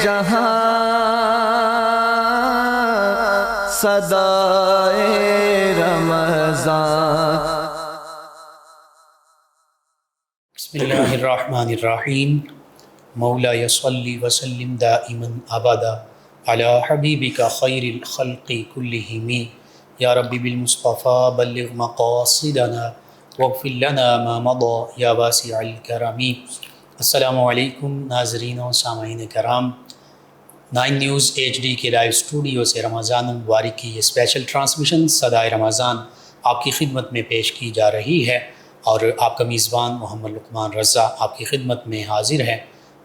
جہاں صدائے رمضان۔ بسم اللہ الرحمن الرحیم۔ مولا صلی وسلم دائما ابدا علی حبیبک خیر الخلق کلہم، یا ربی بالمصطفیٰ بلغ مقاصدنا واغفر لنا ما مضى یا واسع الکرم۔ السلام علیکم ناظرین و سامعین کرام، 9 نیوز HD کے لائیو اسٹوڈیو سے رمضان المبارک کی یہ اسپیشل ٹرانسمیشن صدائے رمضان آپ کی خدمت میں پیش کی جا رہی ہے، اور آپ کا میزبان محمد لقمان رضا آپ کی خدمت میں حاضر ہے۔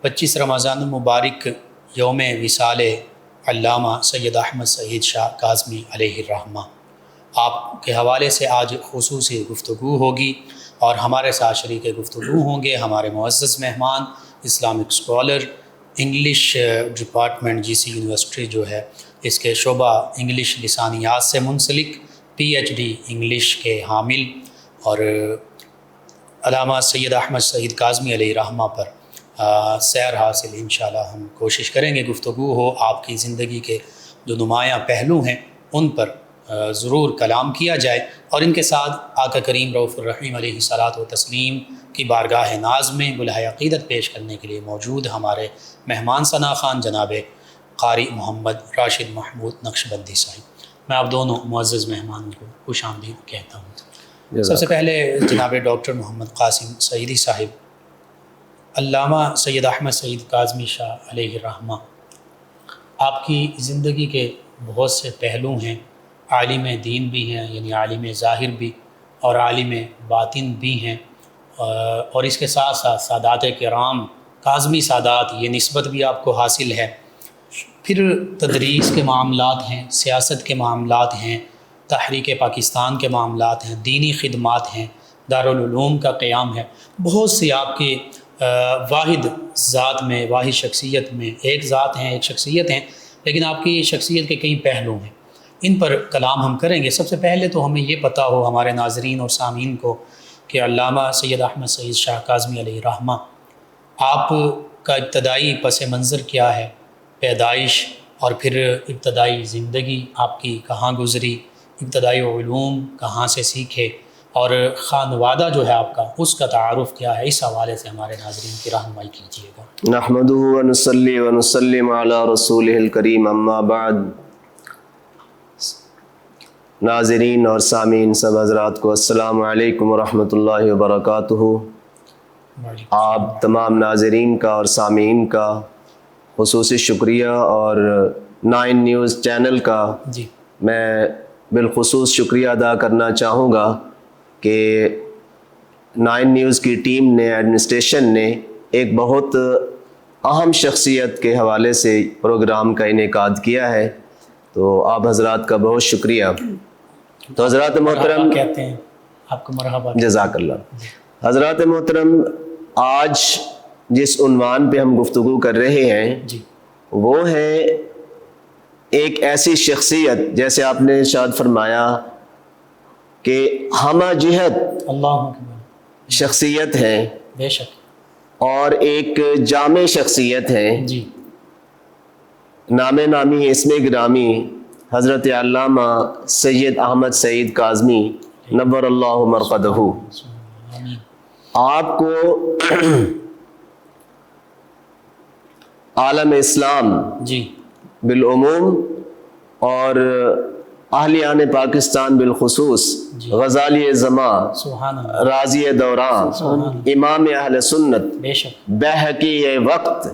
25 رمضان المبارک یوم وصال علامہ سید احمد سعید شاہ کاظمی علیہ الرحمہ، آپ کے حوالے سے آج خصوصی گفتگو ہوگی، اور ہمارے ساتھ شریک گفتگو ہوں گے ہمارے معزز مہمان، Islamic scholar, English department GC university جو ہے اس کے شعبہ انگلش لسانیات سے منسلک PhD انگلش کے حامل، اور علامہ سید احمد سعید کاظمی علیہ الرحمہ پر سیر حاصل انشاءاللہ ہم کوشش کریں گے گفتگو ہو، آپ کی زندگی کے جو نمایاں پہلو ہیں ان پر ضرور کلام کیا جائے، اور ان کے ساتھ آقا کریم رؤوف الرحیم علیہ الصلاۃ والتسلیم کی بارگاہ ناز میں گلہائے عقیدت پیش کرنے کے لیے موجود ہمارے مہمان ثنا خان جناب قاری محمد راشد محمود نقشبندی صاحب، میں آپ دونوں معزز مہمانوں کو خوش آمدید کہتا ہوں۔ سب سے پہلے جناب ڈاکٹر محمد قاسم سعیدی صاحب، علامہ سید احمد سعید کاظمی شاہ علیہ الرحمہ، آپ کی زندگی کے بہت سے پہلو ہیں، عالم دین بھی ہیں یعنی عالم ظاہر بھی، اور عالم باطن بھی ہیں، اور اس کے ساتھ ساتھ سادات کرام کاظمی سادات یہ نسبت بھی آپ کو حاصل ہے، پھر تدریس کے معاملات ہیں، سیاست کے معاملات ہیں، تحریک پاکستان کے معاملات ہیں، دینی خدمات ہیں، دارالعلوم کا قیام ہے، بہت سی آپ کے واحد ذات میں، واحد شخصیت میں، ایک ذات ہیں ایک شخصیت ہیں، لیکن آپ کی شخصیت کے کئی پہلو ہیں، ان پر کلام ہم کریں گے۔ سب سے پہلے تو ہمیں یہ پتہ ہو ہمارے ناظرین اور سامعین کو کہ علامہ سید احمد سعید شاہ کاظمی علیہ الرحمہ، آپ کا ابتدائی پس منظر کیا ہے، پیدائش، اور پھر ابتدائی زندگی آپ کی کہاں گزری، ابتدائی علوم کہاں سے سیکھے، اور خانوادہ جو ہے آپ کا اس کا تعارف کیا ہے، اس حوالے سے ہمارے ناظرین کی رہنمائی کیجیے گا۔ نحمدہ ونصلی ونسلم علی رسولہ الکریم، اما بعد۔ ناظرین اور سامعین سب حضرات کو السلام علیکم ورحمۃ اللہ وبرکاتہ۔ آپ تمام ناظرین کا اور سامعین کا خصوصی شکریہ، اور 9 نیوز چینل کا میں بالخصوص شکریہ ادا کرنا چاہوں گا کہ 9 نیوز کی ٹیم نے، ایڈمنسٹریشن نے ایک بہت اہم شخصیت کے حوالے سے پروگرام کا انعقاد کیا ہے، تو آپ حضرات کا بہت شکریہ۔ تو حضرات محترم کہتے ہیں آپ کو مرحبا، جزاک اللہ۔ حضرات محترم، آج جس عنوان پہ ہم گفتگو کر رہے ہیں وہ ہے ایک ایسی شخصیت، جیسے آپ نے ارشاد فرمایا کہ ہمہ جہت اللہ شخصیت ہے، بے شک، اور ایک جامع شخصیت ہے، نام نامی اسم گرامی حضرت علامہ سید احمد سعید کاظمی نور اللہ مرقدہ۔ آپ کو عالم اسلام بالعموم اور اہلیان پاکستان بالخصوص غزالی زماں، راضی دوران، امام اہل سنت، بیہقی وقت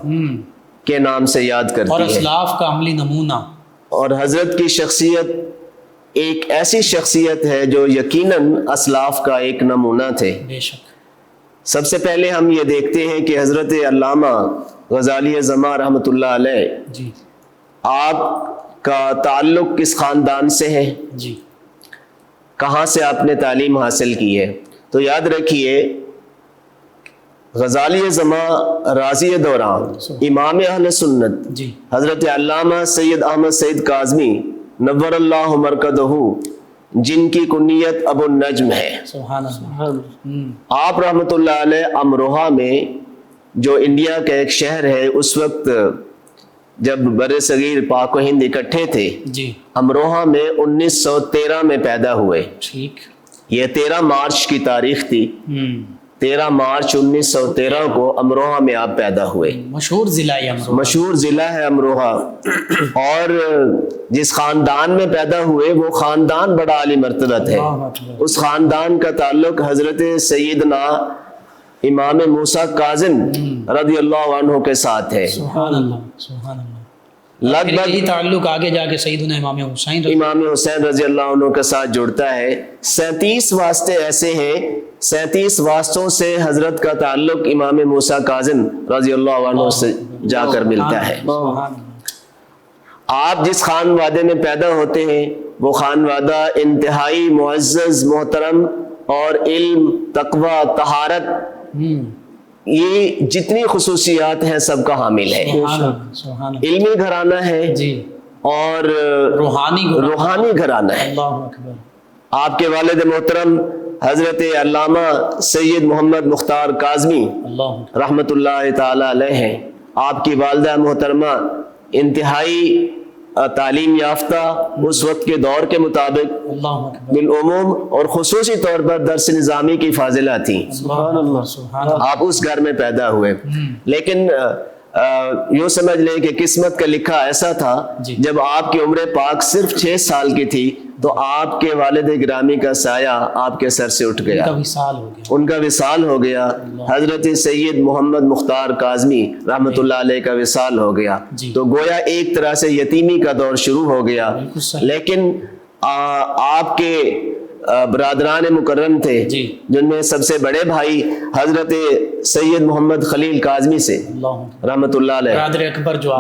کے نام سے یاد کرتی ہے، اور اسلاف کا عملی نمونہ۔ اور حضرت کی شخصیت ایک ایسی شخصیت ہے جو یقیناً اسلاف کا ایک نمونہ تھے۔ بے شک۔ سب سے پہلے ہم یہ دیکھتے ہیں کہ حضرت علامہ غزالی زماں رحمۃ اللہ علیہ، آپ کا تعلق کس خاندان سے ہے، کہاں سے آپ نے تعلیم حاصل کی ہے؟ تو یاد رکھیے، غزالی زماں، راضی دوران، امام اہل سنت حضرت علامہ سید احمد سعید کاظمی نور اللہ مرقدہ، جن کی کنیت ابو النجم ہے، سبحان اللہ، آپ رحمۃ اللہ علیہ امروہہ میں، جو انڈیا کا ایک شہر ہے، اس وقت جب بر صغیر پاک و ہند اکٹھے تھے، جی امروہہ میں 1913 میں پیدا ہوئے. ٹھیک. یہ 13 مارچ کی تاریخ تھی. 13 مارچ 1913 کو امروہہ میں آپ پیدا ہوئے. مشہور ضلع ہے امروہہ. مشہور ضلع ہے امروہہ. اور جس خاندان میں پیدا ہوئے وہ خاندان بڑا عالی مرتبت ہے. اس خاندان کا تعلق حضرت سیدنا امام موسیٰ کاظم رضی اللہ عنہ کے ساتھ ہے. سبحان اللہ سبحان اللہ. لگ بھگ یہی تعلق آگے جا کے سیدنا امام حسین امام حسین رضی اللہ عنہ کے ساتھ جڑتا ہے. 37 واسطے ایسے ہیں، 37 واسطوں سے حضرت کا تعلق امام موسیٰ کاظم رضی اللہ عنہ سے جا کر ملتا ہے. آپ جس خانوادے میں پیدا ہوتے ہیں وہ خانوادہ انتہائی معزز، محترم اور علم، تقوی، طہارت، یہ جتنی خصوصیات ہیں سب کا حامل ہے. علمی گھرانہ ہے جی اور روحانی گھرانہ ہے. اللہ اکبر. آپ کے والد محترم حضرت علامہ سید محمد مختار کاظمی اللہ رحمۃ اللہ تعالی علیہ ہیں. آپ کی والدہ محترمہ انتہائی تعلیم یافتہ، اس وقت کے دور کے مطابق اللہ اکبر بالعموم اور خصوصی طور پر درس نظامی کی فاضلہ تھیں. سبحان اللہ سبحان اللہ. آپ اس گھر میں پیدا ہوئے. لیکن یوں سمجھ لیں کہ قسمت کا لکھا ایسا تھا، جب آپ کی عمر پاک صرف 6 سال کی تھی تو آپ کے والد گرامی کا سایہ آپ کے سر سے اٹھ گیا، ان کا وصال ہو گیا. حضرت سید محمد مختار کاظمی رحمۃ اللہ علیہ کا وصال ہو گیا. تو گویا ایک طرح سے یتیمی کا دور شروع ہو گیا. لیکن آپ کے برادران مکرم تھے جن میں سب سے بڑے بھائی حضرت سید محمد خلیل کاظمی سے رحمۃ اللہ علیہ،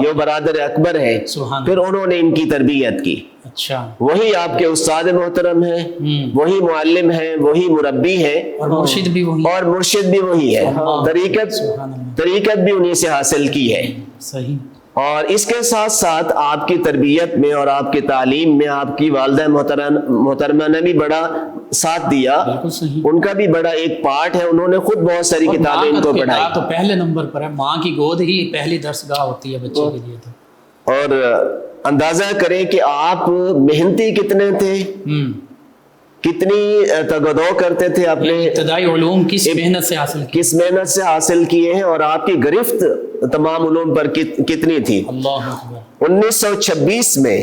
یہ برادر اکبر ہے. پھر انہوں نے ان کی تربیت کی. اچھا. وہی آپ کے استاد محترم ہیں، وہی معلم ہیں، وہی مربی ہیں، اور مرشد بھی وہی ہے. طریقت بھی انہی سے حاصل کی ہے. صحیح. اور اس کے ساتھ ساتھ آپ کی تربیت میں اور آپ کی تعلیم میں آپ کی والدہ محترمہ نے بھی بڑا ساتھ دیا. ان کا بھی بڑا ایک پارٹ ہے. انہوں نے خود بہت ساری کتابیں ان کو پڑھائی. تو پہلے نمبر پر ہے، ماں کی گود ہی پہلی درسگاہ ہوتی ہے بچے کے لیے. اور اندازہ کریں کہ آپ محنتی کتنے تھے، کتنی تگدو کرتے تھے اپنے ابتدائی علوم کس محنت سے حاصل کیے ہیں، اور آپ کی گرفت تمام علوم پر کتنی تھی. اللہ اکبر. 1926 میں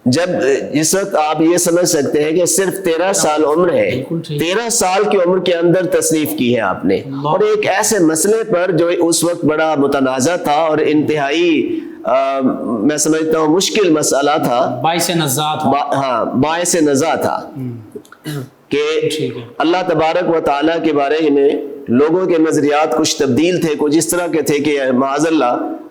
جب اس وقت آپ یہ سمجھ سکتے ہیں کہ صرف 13 سال عمر ہے، 13 سال کی عمر کے اندر تصنیف کی ہے آپ نے، اور ایک ایسے مسئلے پر جو اس وقت بڑا متنازع تھا اور انتہائی میں سمجھتا ہوں مشکل مسئلہ تھا، باعث نزاع تھا کہ اللہ تبارک و تعالیٰ کے بارے میں لوگوں کے نظریات کچھ تبدیل تھے، کچھ اس طرح کے تھے کہ معاذ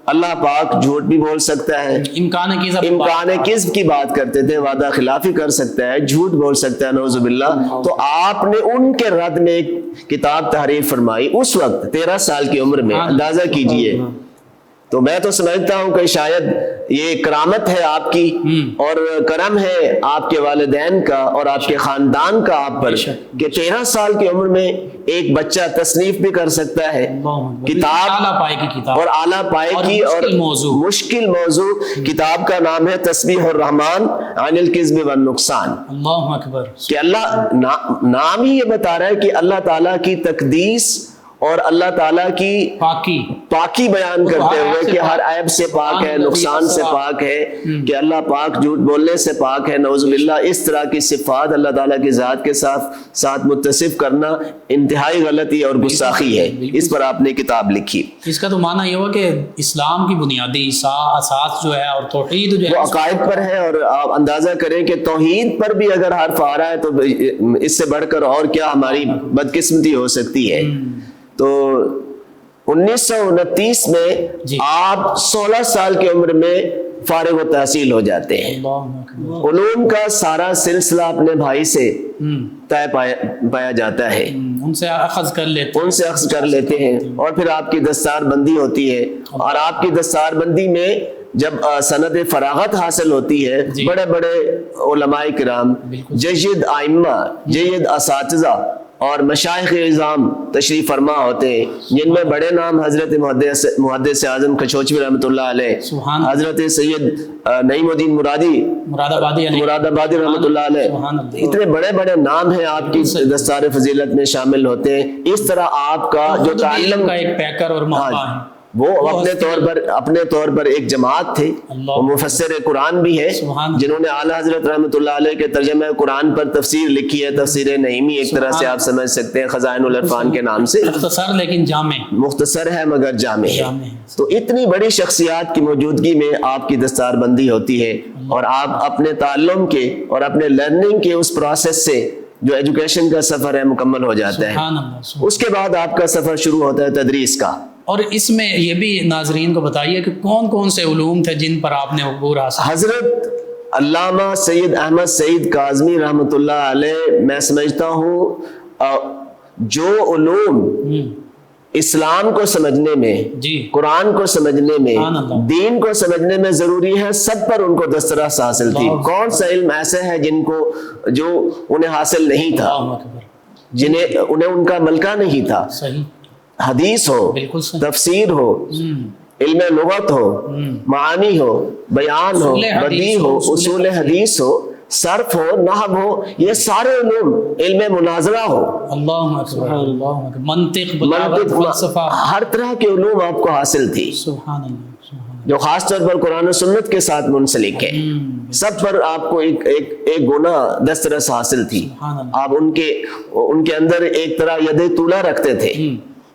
اللہ پاک جھوٹ بھی بول سکتا ہے، امکان کذب کی بات کرتے تھے، وعدہ خلافی کر سکتا ہے، جھوٹ بول سکتا ہے، نعوذ باللہ. تو آپ نے ان کے رد میں ایک کتاب تحریر فرمائی اس وقت 13 سال کی عمر میں. اندازہ کیجئے. تو میں تو سمجھتا ہوں کہ شاید یہ کرامت ہے آپ کی اور کرم ہے آپ کے والدین کا اور آپ کے خاندان کا آپ پر کہ 13 سال کی عمر میں ایک بچہ تصنیف بھی کر سکتا ہے کتاب، اور اعلیٰ پائے کی اور مشکل موضوع. کتاب کا نام ہے تسبیح الرحمن عن الکذب والنقصان. اللہ اکبر. کہ اللہ نام ہی یہ بتا رہا ہے کہ اللہ تعالیٰ کی تقدیس اور اللہ تعالیٰ کی پاکی بیان کرتے ہوئے کہ ہر عیب سے پاک ہے، نقصان سے پاک ہے، کہ اللہ پاک جھوٹ بولنے سے پاک ہے، نعوذ باللہ. اس طرح کی صفات اللہ تعالیٰ کی ذات کے ساتھ متصف کرنا انتہائی غلطی اور گستاخی ہے. اس پر آپ نے کتاب لکھی. اس کا تو معنی یہ ہوا کہ اسلام کی بنیادی اساس جو ہے اور توحید جو ہے وہ عقائد پر ہے. اور آپ اندازہ کریں کہ توحید پر بھی اگر حرف آ رہا ہے تو اس سے بڑھ کر اور کیا ہماری بدقسمتی ہو سکتی ہے. تو 1929 میں آپ 16 سال کی عمر میں فارغ و تحصیل ہو جاتے ہیں. علوم کا سارا سلسلہ اپنے بھائی سے طے پایا جاتا ہے، ان سے اخذ کر لیتے ہیں. اور پھر آپ کی دستار بندی ہوتی ہے، اور آپ کی دستار بندی میں جب سند فراغت حاصل ہوتی ہے، بڑے بڑے علماء کرام، جید ائمہ، جید اساتذہ اور مشائخ اعظام تشریف فرما ہوتے ہیں، جن میں بڑے نام حضرت محدث اعظم کھچوچوی رحمۃ اللہ علیہ، حضرت سید نعیم الدین مراد آبادی رحمۃ اللہ علیہ، اتنے بڑے بڑے نام ہیں آپ کی دستار فضیلت میں شامل ہوتے ہیں۔ اس طرح آپ کا جو تعلم کا ایک پیکر اور محبہ ہے، وہ اپنے طور پر ایک جماعت تھے، وہ مفسر قرآن بھی ہے، جنہوں نے اعلیٰ حضرت رحمۃ اللہ علیہ کے ترجمہ قرآن پر تفسیر لکھی ہے، تفسیر نعیمی ایک طرح سے آپ سمجھ سکتے ہیں، خزائن العرفان کے نام سے، مختصر لیکن جامع، مختصر ہے مگر جامع ہے۔ تو اتنی بڑی شخصیات کی موجودگی میں آپ کی دستار بندی ہوتی ہے، اور آپ اپنے تعلم کے اور اپنے لرننگ کے اس پروسیس سے جو ایجوکیشن کا سفر ہے مکمل ہو جاتا ہے۔ اس کے بعد آپ کا سفر شروع ہوتا ہے تدریس کا۔ اور اس میں یہ بھی ناظرین کو بتائیے کہ کون کون سے علوم تھے جن پر آپ نے عبور حاصل؟ حضرت علامہ سید احمد سعید کاظمی رحمۃ اللہ علیہ، میں سمجھتا ہوں جو علوم اسلام کو سمجھنے میں، قرآن کو سمجھنے میں، دین کو سمجھنے میں ضروری ہے، سب پر ان کو دسترس حاصل تھی۔ کون سا علم ایسے ہے جو انہیں حاصل نہیں تھا، انہیں ان کا ملکہ نہیں تھا؟ حدیث ہو، تفسیر ہو، علم لغت ہو، معانی ہو، بیان ہو، بدیع ہو، اصول حدیث ہو، صرف ہو، نحو ہو، یہ سارے علوم، علم مناظرہ ہو، اللہ اکبر، منطق، بلاغت، فلسفہ، ہر طرح کے علوم آپ کو حاصل تھی، سبحان اللہ، جو خاص طور پر قرآن و سنت کے ساتھ منسلک ہے۔ سب پر آپ کو ایک گنا دسترس حاصل تھی۔ آپ ان کے اندر ایک طرح ید طولہ رکھتے تھے،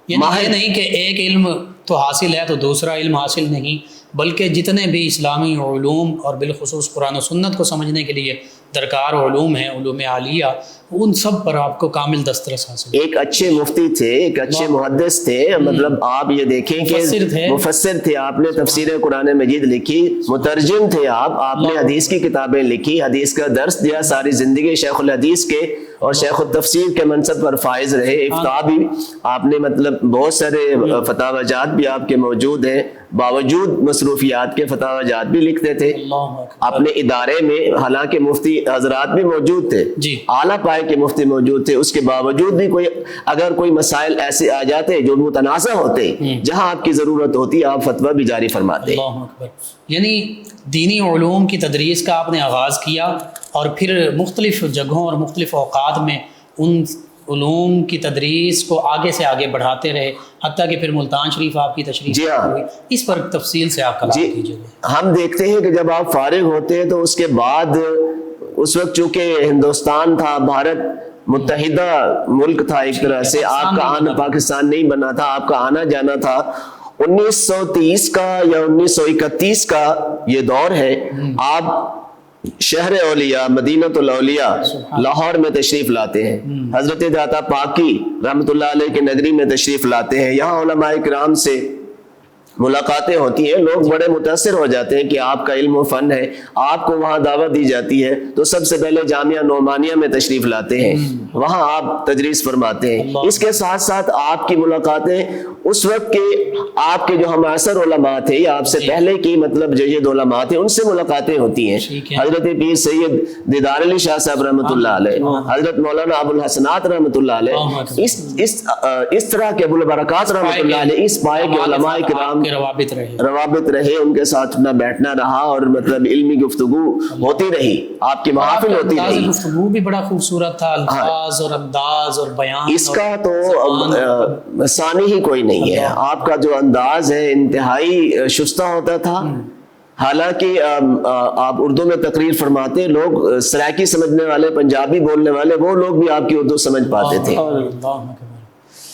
یعنی یہ نہیں کہ ایک علم تو حاصل ہے تو دوسرا علم حاصل نہیں، بلکہ جتنے بھی اسلامی علوم اور بالخصوص قرآن و سنت کو سمجھنے کے لیے درکار علوم ہیں، علوم عالیہ، ان سب پر آپ کو کامل دسترس حاصل۔ ایک اچھے مفتی تھے، ایک اچھے محدث تھے، مطلب آپ یہ دیکھیں کہ مفسر تھے، آپ نے تفسیر قرآن مجید لکھی، مترجم تھے آپ نے حدیث کی کتابیں لکھی، حدیث کا درس دیا، ساری زندگی شیخ الحدیث کے اور شیخ التفسیر کے منصب پر فائز رہے۔ افتاء بھی آپ نے مطلب بہت سارے فتاوی جات بھی آپ کے موجود ہیں، باوجود مصروفیات کے فتاوی جات بھی لکھتے تھے اپنے ادارے میں، حالانکہ مفتی حضرات بھی موجود تھے، اعلیٰ پائے کے مفتی موجود تھے، اس کے باوجود بھی اگر کوئی مسائل ایسے آ جاتے جو متنازع ہوتے، جہاں آپ کی ضرورت ہوتی، آپ فتویٰ بھی جاری فرماتے۔ اللہ اکبر، یعنی دینی علوم کی تدریس کا آپ نے آغاز کیا، اور پھر مختلف جگہوں اور مختلف اوقات میں ان علوم کی تدریس کو آگے سے آگے بڑھاتے رہے، حتیٰ کہ پھر ملتان شریف آپ کی تشریف ہوئی۔ اس پر تفصیل سے آپ کلام کیجیے۔ ہم دیکھتے ہیں کہ جب آپ فارغ ہوتے ہیں تو اس کے بعد، اس وقت چونکہ ہندوستان تھا، بھارت متحدہ ملک تھا ایک طرح سے، آپ کا آنا پاکستان نہیں بنا تھا، آپ کا آنا جانا تھا۔ 1930 کا یا 1931 کا یہ دور ہے، آپ شہر اولیاء، مدینۃ الاولیاء لاہور میں تشریف لاتے ہیں، حضرت داتا پاکی رحمۃ اللہ علیہ کے نگری میں تشریف لاتے ہیں، یہاں علماء کرام سے ملاقاتیں ہوتی ہیں، لوگ بڑے متاثر ہو جاتے ہیں کہ آپ کا علم و فن ہے، آپ کو وہاں دعوت دی جاتی ہے، تو سب سے پہلے جامعہ نعمانیہ میں تشریف لاتے ہیں، وہاں آپ تدریس فرماتے ہیں۔ اس کے ساتھ ساتھ آپ کی ملاقاتیں اس وقت کے آپ کے جو ہمعصر علماء تھے یا آپ سے پہلے کی مطلب جید علماء تھے، ان سے ملاقاتیں ہوتی ہیں۔ حضرت پیر سید دیدار علی شاہ صاحب رحمۃ اللہ علیہ، حضرت مولانا ابو الحسنات رحمۃ اللہ علیہ، اس طرح کے ابو البرکات رحمۃ اللہ علیہ، اس پائے کے علماء کرام روابط رہے، ان کے ساتھ اپنا بیٹھنا رہا، اور مطلب علمی گفتگو ہوتی رہی، آپ کی محافل ہوتی رہی۔ گفتگو بھی بڑا خوبصورت تھا، الفاظ اور انداز اور بیان، اس کا تو ثانی ہی کوئی نہیں ہے۔ آپ کا جو انداز ہے انتہائی شستہ ہوتا تھا، حالانکہ آپ اردو میں تقریر فرماتے، لوگ سرائکی سمجھنے والے، پنجابی بولنے والے، وہ لوگ بھی آپ کی اردو سمجھ پاتے تھے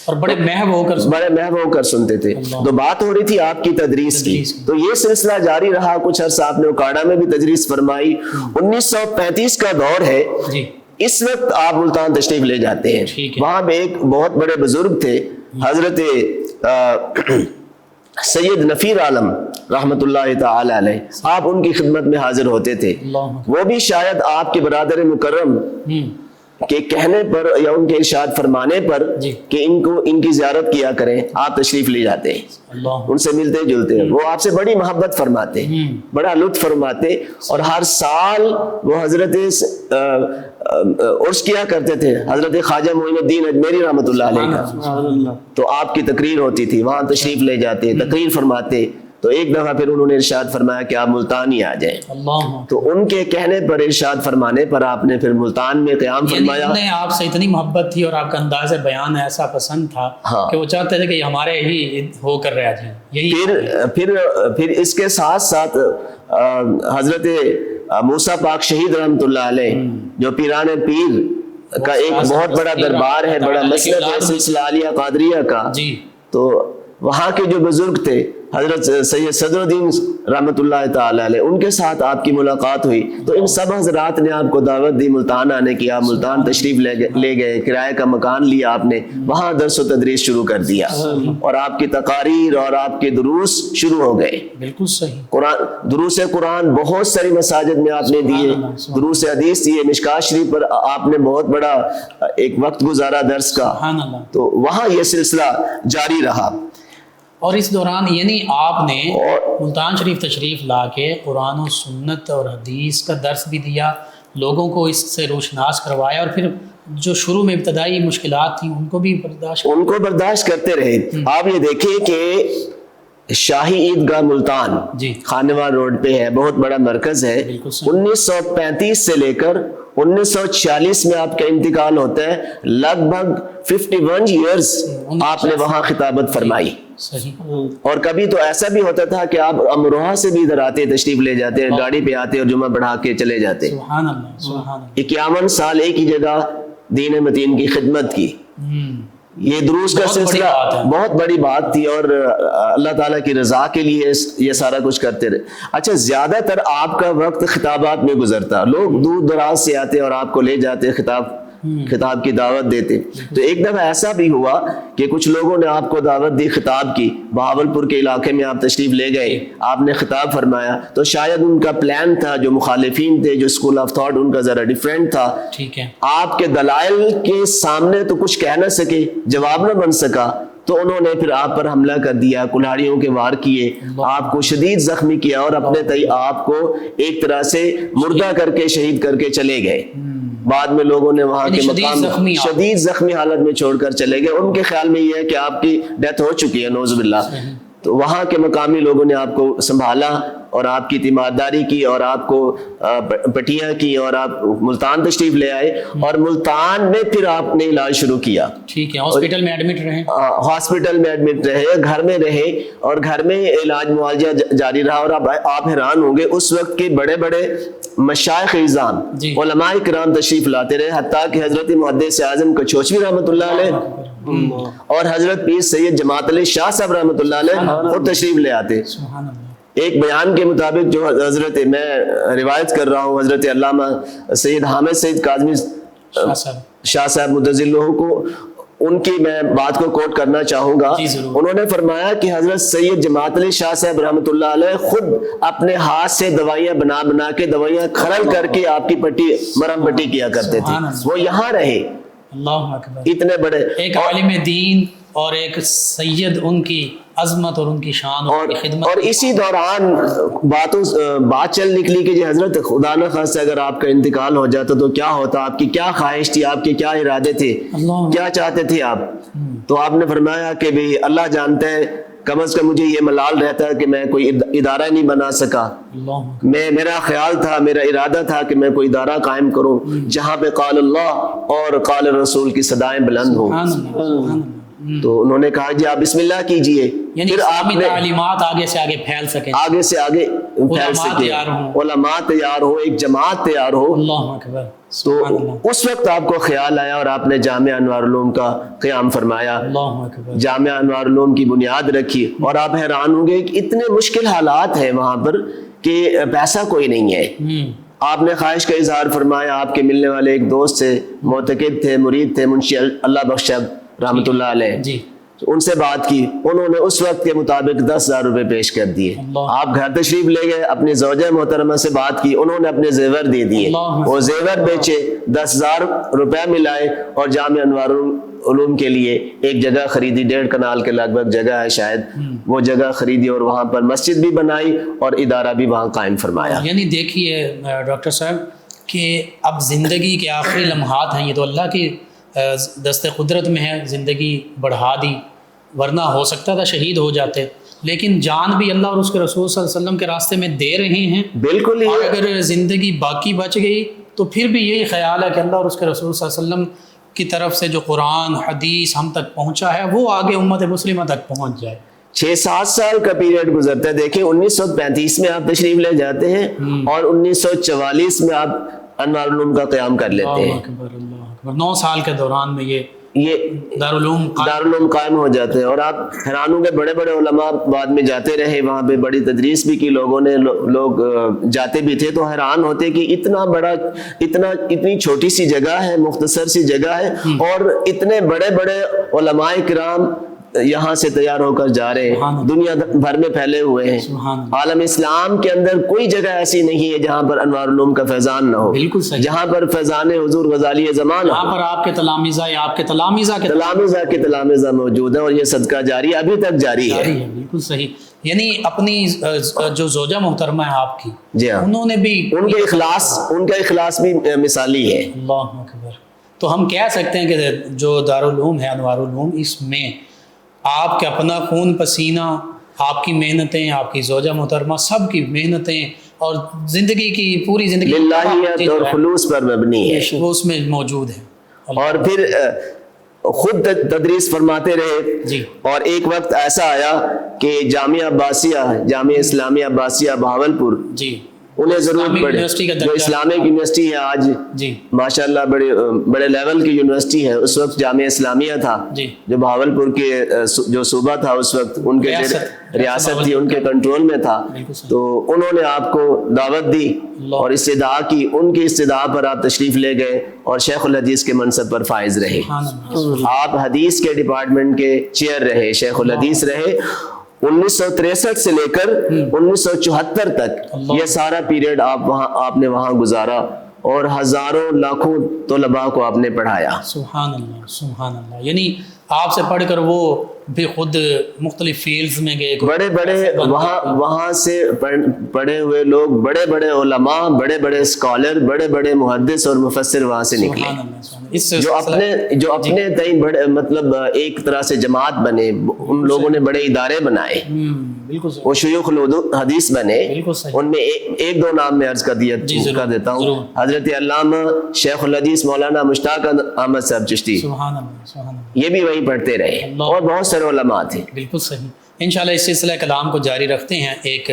اور بڑے محو ہو کر سنتے تھے۔ تو بات ہو رہی تھی آپ کی تدریس کی، تو یہ سلسلہ جاری رہا، کچھ عرصہ آپ نے اوکاڑا میں بھی تدریس فرمائی۔ 1935 کا دور ہے، اس وقت آپ ملتان تشریف لے جاتے ہیں، وہاں پہ ایک بہت بڑے بزرگ تھے، حضرت سید نفیر عالم رحمت اللہ تعالی علیہ، آپ ان کی خدمت میں حاضر ہوتے تھے۔ وہ بھی شاید آپ کے برادر مکرم کے کہنے پر یا ان کے ارشاد فرمانے پر جی کہ ان کی زیارت کیا کریں، آپ تشریف لے جاتے ہیں، اللہ ان سے ملتے جلتے ہیں، وہ آپ سے بڑی محبت فرماتے، بڑا لطف فرماتے، اور ہر سال وہ حضرت عرس کیا کرتے تھے حضرت خواجہ معین الدین اجمیری رحمۃ اللہ علیہ کا، تو آپ کی تقریر ہوتی تھی، وہاں تشریف لے جاتے، تقریر فرماتے، تو ایک دفعہ پھر انہوں نے ارشاد فرمایا کہ آپ ملتان ہی آ جائیں، اللہ، تو ان کے کہنے پر ارشاد فرمانے پر آپ نے پھر ملتان میں قیام فرمایا۔ انہیں آپ سے اتنی محبت تھی اور آپ کا انداز بیان ایسا پسند تھا کہ وہ چاہتے تھے کہ ہمارے ہی ہو کر رہ جائیں، یہی پھر اس کے ساتھ ساتھ حضرت موسیٰ پاک شہید رحمۃ اللہ علیہ، جو پیران پیر کا ایک بہت بڑا دربار ہے، بڑا مسلک ہے سلسلہ عالیہ قادریہ کا، جی، تو وہاں کے جو بزرگ تھے حضرت سید صدر الدین رحمۃ اللہ تعالی علیہ، ان کے ساتھ آپ کی ملاقات ہوئی، تو ان سب حضرات نے آپ کو دعوت دی ملتان آنے کی، آپ ملتان تشریف لے گئے، کرائے کا مکان لیا آپ نے، وہاں درس و تدریس شروع کر دیا، اور آپ کی تقاریر اور آپ کے دروس شروع ہو گئے۔ بالکل صحیح، دروس قرآن بہت ساری مساجد میں آپ نے دیے، دروس حدیث دیے، مشکات شریف پر آپ نے بہت بڑا ایک وقت گزارا درس کا، تو وہاں یہ سلسلہ جاری رہا۔ اور اس دوران یعنی آپ نے ملتان شریف تشریف لا کے قرآن و سنت اور حدیث کا درس بھی دیا، لوگوں کو اس سے روشناس کروایا، اور پھر جو شروع میں ابتدائی مشکلات تھیں ان کو بھی برداشت کرتے رہے۔ آپ یہ دیکھیں کہ شاہی عیدگاہ ملتان جی خانوار روڈ پہ ہے، بہت بڑا مرکز ہے، 1935 سے لے کر 1946 میں آپ کا انتقال ہوتا ہے، لگ بھگ 51 ایئرز آپ نے وہاں خطابت فرمائی۔ اور کبھی تو ایسا بھی ہوتا تھا کہ آپ امروہہ سے بھی ادھر آتے، تشریف لے جاتے، گاڑی پہ آتے اور جمعہ پڑھا کے چلے جاتے۔ 51 سال ایک ہی جگہ دین متین کی خدمت کی، یہ دروس کا سلسلہ بہت بڑی بات تھی، اور اللہ تعالیٰ کی رضا کے لیے یہ سارا کچھ کرتے رہے۔ اچھا، زیادہ تر آپ کا وقت خطابات میں گزرتا، لوگ دور دراز سے آتے اور آپ کو لے جاتے، خطاب کی دعوت دیتے۔ تو ایک دفعہ ایسا بھی ہوا کہ کچھ لوگوں نے آپ کو دعوت دی خطاب کی، بہاولپور کے علاقے میں آپ تشریف لے گئے، آپ نے خطاب فرمایا، تو شاید ان کا پلان تھا، جو مخالفین تھے، جو اسکول آف تھاٹ ان کا ذرا ڈیفرنٹ تھا، آپ کے دلائل کے سامنے تو کچھ کہہ نہ سکے، جواب نہ بن سکا، تو انہوں نے پھر آپ پر حملہ کر دیا، کلہاڑیوں کے وار کیے، آپ کو شدید زخمی کیا، اور اپنے تئی آپ کو ایک طرح سے مردہ کر کے شہید کر کے چلے گئے۔ بعد میں لوگوں نے وہاں کے مقام شدید زخمی حالت میں چھوڑ کر چلے گئے، ان کے خیال میں یہ ہے کہ آپ کی ڈیتھ ہو چکی ہے، نعوذ باللہ۔ تو وہاں کے مقامی لوگوں نے آپ کو سنبھالا اور آپ کی تیمارداری کی، اور آپ کو پٹیاں کی، اور آپ ملتان تشریف لے آئے، اور ملتان میں پھر آپ نے علاج شروع کیا۔ ٹھیک ہے، ہاسپٹل میں ایڈمٹ رہے، ہاسپٹل میں ایڈمٹ رہے، گھر میں رہے، اور گھر میں علاج معالجہ جاری رہا۔ اور اب آپ حیران ہوں گے، اس وقت کے بڑے بڑے مشائخ اعظام، علماء کرام تشریف لاتے رہے، حتیٰ کہ حضرت محدث اعظم کچھوچوی رحمۃ اللہ علیہ اور حضرت پیر سید جماعت علی شاہ صاحب رحمۃ اللہ علیہ خود تشریف لے آتے۔ ایک بیان کے مطابق جو حضرت، میں روایت کر رہا ہوں، حضرت علامہ سید حامد سید کاظمی شاہ صاحب مدظلہ کو، ان کی میں بات کو کوٹ کرنا چاہوں گا۔ انہوں نے فرمایا کہ حضرت سید جماعت علی شاہ صاحب رحمۃ اللہ علیہ خود اپنے ہاتھ سے دوائیاں بنا کے، دوائیاں کھرل کر کے آپ کی مرہم پٹی کیا کرتے تھے۔ وہ یہاں رہے، اللہ اکبر، اتنے بڑے ایک عالم دین اور ایک سید، ان کی عظمت اور ان کی شان اور خدمت۔ اور اسی دوران بات چل نکلی کہ جی حضرت، خدا نہ خواستہ اگر آپ کا انتقال ہو جاتا تو کیا ہوتا، آپ کی کیا خواہش تھی، آپ کے کیا ارادے تھے، کیا چاہتے تھے آپ؟ تو آپ نے فرمایا کہ بھئی اللہ جانتا ہے، کم از کم مجھے یہ ملال رہتا ہے کہ میں کوئی ادارہ نہیں بنا سکا، میرا خیال تھا، میرا ارادہ تھا کہ میں کوئی ادارہ قائم کروں جہاں پہ قال اللہ اور قال رسول کی صدائیں بلند ہوں۔ تو انہوں نے کہا جی آپ بسم اللہ کیجئے، پھر آپ نے تعلیمات آگے سے آگے پھیل سکیں، آگے سے آگے پھیل سکیں، علماء تیار ہو، ایک جماعت تیار ہو۔ اللہ اکبر۔ تو اس وقت آپ کو خیال آیا اور آپ نے جامعہ انوار العلوم کا قیام فرمایا، جامعہ انوار العلوم کی بنیاد رکھی، اور آپ حیران ہوں گے کہ اتنے مشکل حالات ہیں وہاں پر کہ پیسہ کوئی نہیں ہے۔ آپ نے خواہش کا اظہار فرمایا، آپ کے ملنے والے ایک دوست سے، معتقد تھے، مرید تھے، منشی اللہ بخش رحمۃ اللہ علیہ، ان سے بات کی، انہوں نے اس وقت کے مطابق 10,000 روپے پیش کر دیے۔ آپ گھر تشریف لے گئے، اپنی زوجہ محترمہ سے بات کی، انہوں نے اپنے زیور دے دیے، وہ زیور بیچے، 10,000 روپے ملائے اور جامعہ انوار العلوم کے لیے ایک جگہ خریدی، 1.5 کنال کے لگ بھگ جگہ ہے شاید، وہ جگہ خریدی اور وہاں پر مسجد بھی بنائی اور ادارہ بھی وہاں قائم فرمایا۔ یعنی دیکھیے ڈاکٹر صاحب کہ اب زندگی کے آخری لمحات ہیں، یہ تو اللہ کی دست قدرت میں ہے، زندگی بڑھا دی، ورنہ ہو سکتا تھا شہید ہو جاتے، لیکن جان بھی اللہ اور اس کے رسول صلی اللہ علیہ وسلم کے راستے میں دے رہے ہیں۔ بالکل ہی، اور اگر زندگی باقی بچ گئی تو پھر بھی یہی خیال ہے کہ اللہ اور اس کے رسول صلی اللہ علیہ وسلم کی طرف سے جو قرآن حدیث ہم تک پہنچا ہے وہ آگے امت مسلمہ تک پہنچ جائے۔ 6-7 سال کا پیریڈ گزرتا ہے، دیکھیں 1935 میں آپ تشریف لے جاتے ہیں اور 1944 میں آپ انوار العلوم کا قیام کر لیتے ہیں۔ اللہ اکبر، اللہ اکبر، 9 سال کے دوران میں یہ دارالعلوم قائم ہو جاتے ہیں۔ اور آپ حیران ہوں گے، بڑے بڑے علماء بعد میں جاتے رہے وہاں پہ، بڑی تدریس بھی کی لوگوں نے، لوگ جاتے بھی تھے تو حیران ہوتے کہ اتنی چھوٹی سی جگہ ہے، مختصر سی جگہ ہے اور اتنے بڑے بڑے علماء کرام یہاں سے تیار ہو کر جا رہے ہیں، دنیا بھر میں پھیلے ہوئے ہیں۔ عالم اسلام کے اندر کوئی جگہ ایسی نہیں ہے جہاں پر انوار العلوم کا فیضان نہ ہو، بالکل صحیح، جہاں پر فیضان حضور غزالی زمان، یہاں پر آپ کے تلامذہ یا آپ کے تلامذہ موجود ہیں اور یہ صدقہ جاری ابھی تک جاری ہے۔ بالکل صحیح، یعنی اپنی جو زوجہ محترمہ ہے آپ کی، جی ہاں، انہوں نے بھی ان کا اخلاص بھی مثالی ہے۔ اللہ اکبر۔ تو ہم کہہ سکتے ہیں کہ جو دارالعلوم ہے انوار العلوم، اس میں آپ کے اپنا خون پسینہ، آپ کی محنتیں، آپ کی زوجہ محترمہ سب کی محنتیں اور زندگی کی پوری زندگی للہیت اور خلوص پر مبنی ہے، وہ اس میں موجود ہے۔ اور پھر خود تدریس فرماتے رہے جی، اور ایک وقت ایسا آیا کہ جامعہ اسلامیہ عباسیہ بہاولپور، جی، انہیں ضرورت پڑے، جو اسلامک یونیورسٹی ہے آج، جی ماشاءاللہ بڑے لیول کی یونیورسٹی ہے، اس وقت جامعہ اسلامیہ تھا، جی، جو بہاولپور کے جو صوبہ تھا اس وقت ان کے ریاست تھی، ان کے کنٹرول میں تھا، تو انہوں نے آپ کو دعوت دی اور استدعا کی، ان کی استدعا پر آپ تشریف لے گئے اور شیخ الحدیث کے منصب پر فائز رہے۔ آپ حدیث کے ڈپارٹمنٹ کے چیئر رہے، شیخ الحدیث رہے۔ 1963 سے لے کر 1974 تک یہ سارا پیریڈ آپ نے وہاں گزارا اور ہزاروں لاکھوں طلباء کو آپ نے پڑھایا۔ سبحان اللہ، سبحان اللہ، یعنی آپ سے پڑھ کر وہ بھی خود مختلف فیلڈز میں گئے، بڑے وہاں سے پڑھے ہوئے لوگ، بڑے بڑے علماء، بڑے بڑے اسکالر، بڑے بڑے محدث اور مفسر وہاں سے نکلے، جو اپنے تئیں بڑے مطلب ایک طرح سے جماعت بنے، ان لوگوں نے بڑے ادارے بنائے، وہ شیوخ الحدیث بنے۔ ان میں ایک دو نام میں عرض کر دیتا ہوں، حضرت علامہ شیخ الحدیث مولانا مشتاق احمد صاحب چشتی، یہ بھی وہیں پڑھتے رہے اور بہت سارے علماء تھے۔ بالکل صحیح۔ انشاءاللہ اس سلسلہ کلام کو جاری رکھتے ہیں، ایک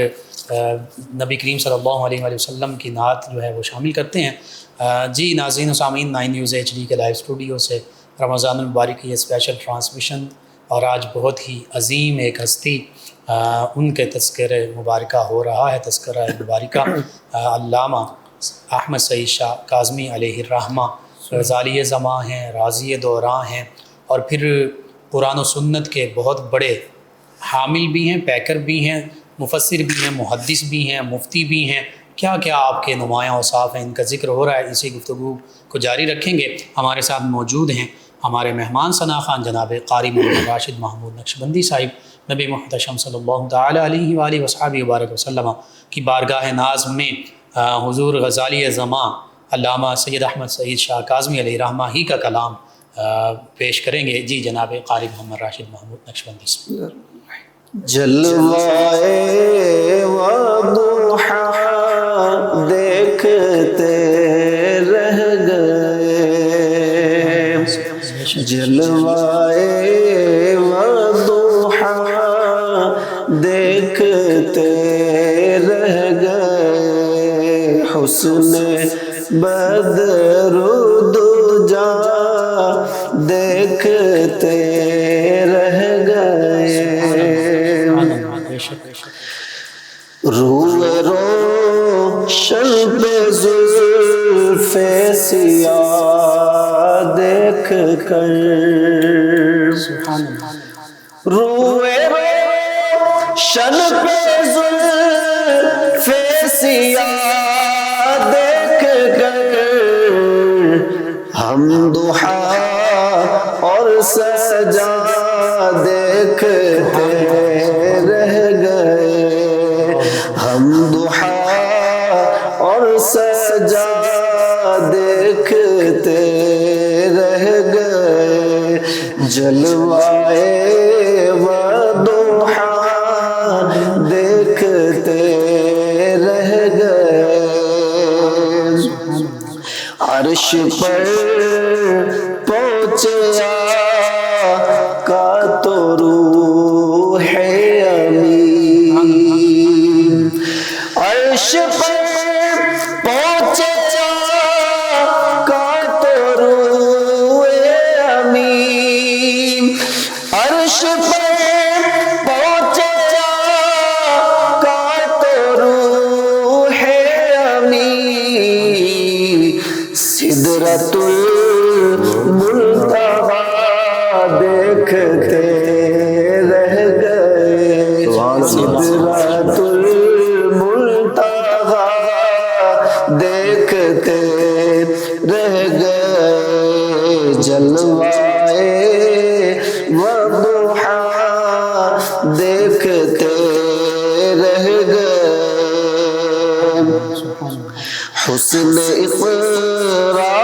نبی کریم صلی اللہ علیہ وآلہ وسلم کی نعت جو ہے وہ شامل کرتے ہیں۔ جی ناظرین و سامعین، 9 نیوز HD کے لائیو اسٹوڈیو سے رمضان المبارک کی یہ اسپیشل ٹرانسمیشن، اور آج بہت ہی عظیم ایک ہستی، ان کے تذکرہ مبارکہ ہو رہا ہے، تذکرہ مبارکہ علامہ احمد سعید شاہ کاظمی علیہ الرحمہ، غزالی زماں ہیں، رازی دوراں ہیں، اور پھر قرآن و سنت کے بہت بڑے حامل بھی ہیں، پیکر بھی ہیں، مفسر بھی ہیں، محدث بھی ہیں، مفتی بھی ہیں، کیا کیا آپ کے نمایاں اوصاف ہیں، ان کا ذکر ہو رہا ہے۔ اسی گفتگو کو جاری رکھیں گے۔ ہمارے ساتھ موجود ہیں ہمارے مہمان ثنا خان جناب قاری محمد راشد محمود نقشبندی صاحب، نبی محتشم صلی اللہ تعالی علیہ وآلہ وصحبہ وبارک وسلم کی بارگاہ ناز میں حضور غزالی زماں علامہ سید احمد سعید شاہ کاظمی علیہ الرحمہ ہی کا کلام پیش کریں گے۔ جی جناب قاری محمد راشد محمود نقشبندی۔ جلوائے وضحا دیکھتے رہ گئے، جلوائے وضحا دیکھتے رہ گئے، حسن بدر دجا دیکھتے رہ گئے، روح روشن پہ زلف سیاہ دیکھ کر، روئے روشن پہ زلف سیاہ دیکھ کر ہم ضحیٰ اور سجا دیکھتے رہ گئے، ہم ضحیٰ اور سجا دیکھتے رہ گئے، جلوائے وضحیٰ دیکھتے رہ گئے، عرش پر پہنچے آقا تو روح امین، عرش پر پہنچے آقا تو روح امین، عرش پر پہنچے آقا تو روح امین، سدرۃ المنتہا دیکھتے رہ گئے، سدرۃ المنتہا دیکھتے رہ گئے، جلوائے وضحیٰ دیکھتے رہ گئے، حسن اقرا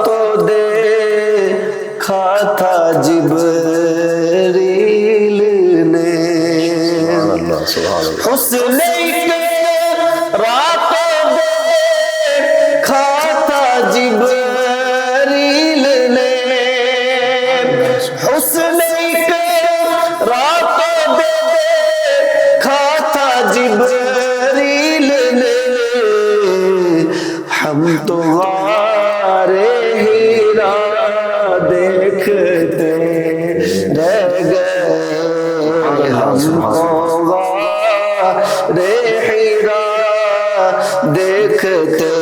تو دیکھا تھا جبریل نے، حسن اقرا تو دیکھا تھا جبریل نے، حسن اقرا تو دیکھا تھا جبریل نے، ہم تو غار ہیرا دیکھتے رہ گئے، ہم تو غار ہیرا دیکھتے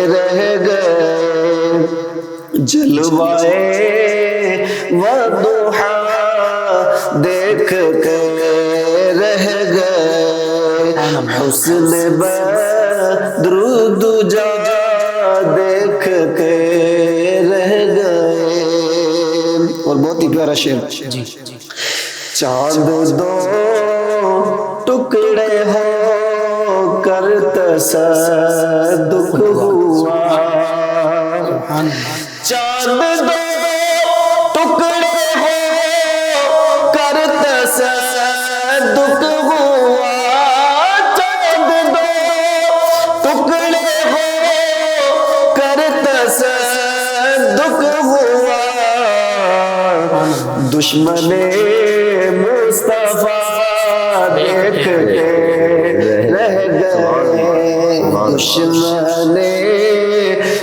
رہ گئے، جلوائے وضحیٰ دیکھتے رہ گئے، حسن بدر دجا دیکھ کے رہ گئے، اور بہت ہی پیارا شعر، چاند دو ٹکڑے ہو کر تصدق ہوا، چاند دو ٹکڑے ہو کر تصدق ہوا، چاند دو ٹکڑے ہو کر تصدق ہوا، دشمن مصطفیٰ دیکھ کے رہ گئے، دشمن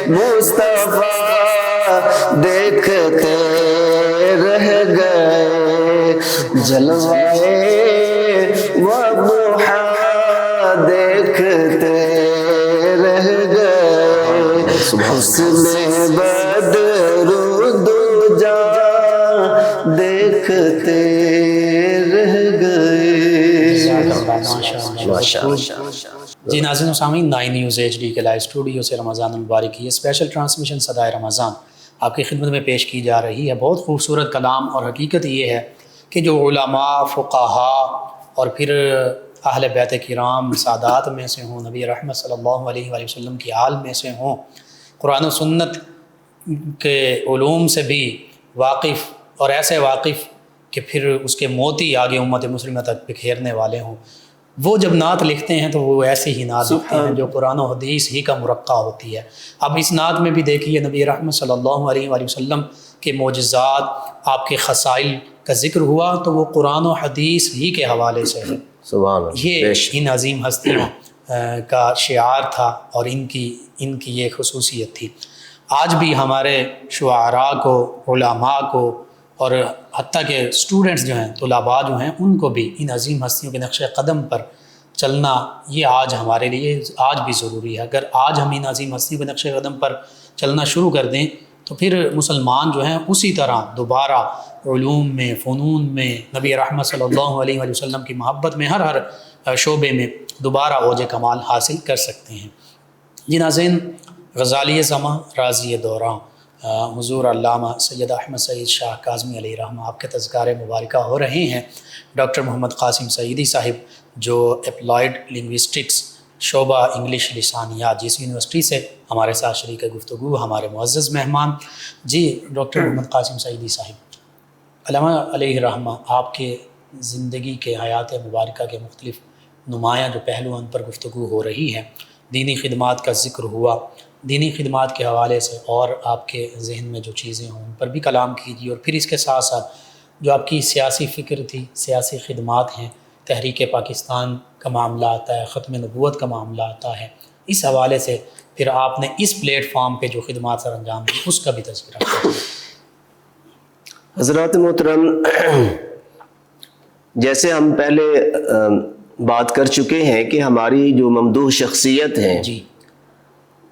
مصطفیٰ دیکھتے رہ گئے، جلوائے وضحیٰ دیکھتے رہ گئے، حسن بدر دجا دیکھتے رہ گئے۔ جی ناظرین و سامعین، 9 نیوز HD کے لائیو اسٹوڈیو سے رمضان المبارک کی یہ اسپیشل ٹرانسمیشن صدائے رمضان آپ کی خدمت میں پیش کی جا رہی ہے۔ بہت خوبصورت کلام، اور حقیقت یہ ہے کہ جو علماء، فقہاء اور پھر اہل بیت کرام سادات میں سے ہوں، نبی رحمت صلی اللہ علیہ وآلہ وسلم کی آل میں سے ہوں، قرآن و سنت کے علوم سے بھی واقف، اور ایسے واقف کہ پھر اس کے موتی آگے امت مسلمہ تک بکھیرنے والے ہوں، وہ جب نعت لکھتے ہیں تو وہ ایسی ہی نعت لکھتے ہیں جو قرآن و حدیث ہی کا مرقع ہوتی ہے۔ اب اس نعت میں بھی دیکھیے نبی رحمت صلی اللہ علیہ وآلہ وسلم کے معجزات، آپ کے خصائل کا ذکر ہوا تو وہ قرآن و حدیث ہی کے حوالے سے ہے۔ سبحان اللہ، یہ ان عظیم ہستیوں کا شعار تھا اور ان کی یہ خصوصیت تھی۔ آج بھی ہمارے شعراء کو، علماء کو، اور حتیٰ کہ اسٹوڈنٹس جو ہیں، طلباء جو ہیں، ان کو بھی ان عظیم ہستیوں کے نقش قدم پر چلنا یہ آج ہمارے لیے آج بھی ضروری ہے۔ اگر آج ہم ان عظیم ہستیوں کے نقش قدم پر چلنا شروع کر دیں تو پھر مسلمان جو ہیں اسی طرح دوبارہ علوم میں، فنون میں، نبی رحمت صلی اللہ علیہ وآلہ وسلم کی محبت میں، ہر شعبے میں دوبارہ اوج کمال حاصل کر سکتے ہیں۔ جی ناظرین، غزالی زماں راضی دوراں حضور علامہ سید احمد سعید شاہ کاظمی علیہ رحمہ آپ کے تذکار مبارکہ ہو رہے ہیں۔ ڈاکٹر محمد قاسم سعیدی صاحب جو اپلائیڈ لنگوسٹکس شعبہ انگلش لسانیات جس یونیورسٹی سے ہمارے ساتھ شریک گفتگو، ہمارے معزز مہمان۔ جی ڈاکٹر محمد قاسم سعیدی صاحب، علامہ علیہ رحمہ آپ کے زندگی کے حیات مبارکہ کے مختلف نمایاں جو پہلوؤں پر گفتگو ہو رہی ہے، دینی خدمات کا ذکر ہوا، دینی خدمات کے حوالے سے اور آپ کے ذہن میں جو چیزیں ہوں ان پر بھی کلام کیجیے، اور پھر اس کے ساتھ ساتھ جو آپ کی سیاسی فکر تھی، سیاسی خدمات ہیں، تحریک پاکستان کا معاملہ آتا ہے، ختم نبوت کا معاملہ آتا ہے، اس حوالے سے پھر آپ نے اس پلیٹ فارم پہ جو خدمات سر انجام دی اس کا بھی تذکرہ کیا۔ حضرات محترم، جیسے ہم پہلے بات کر چکے ہیں کہ ہماری جو ممدوح شخصیت ہیں جی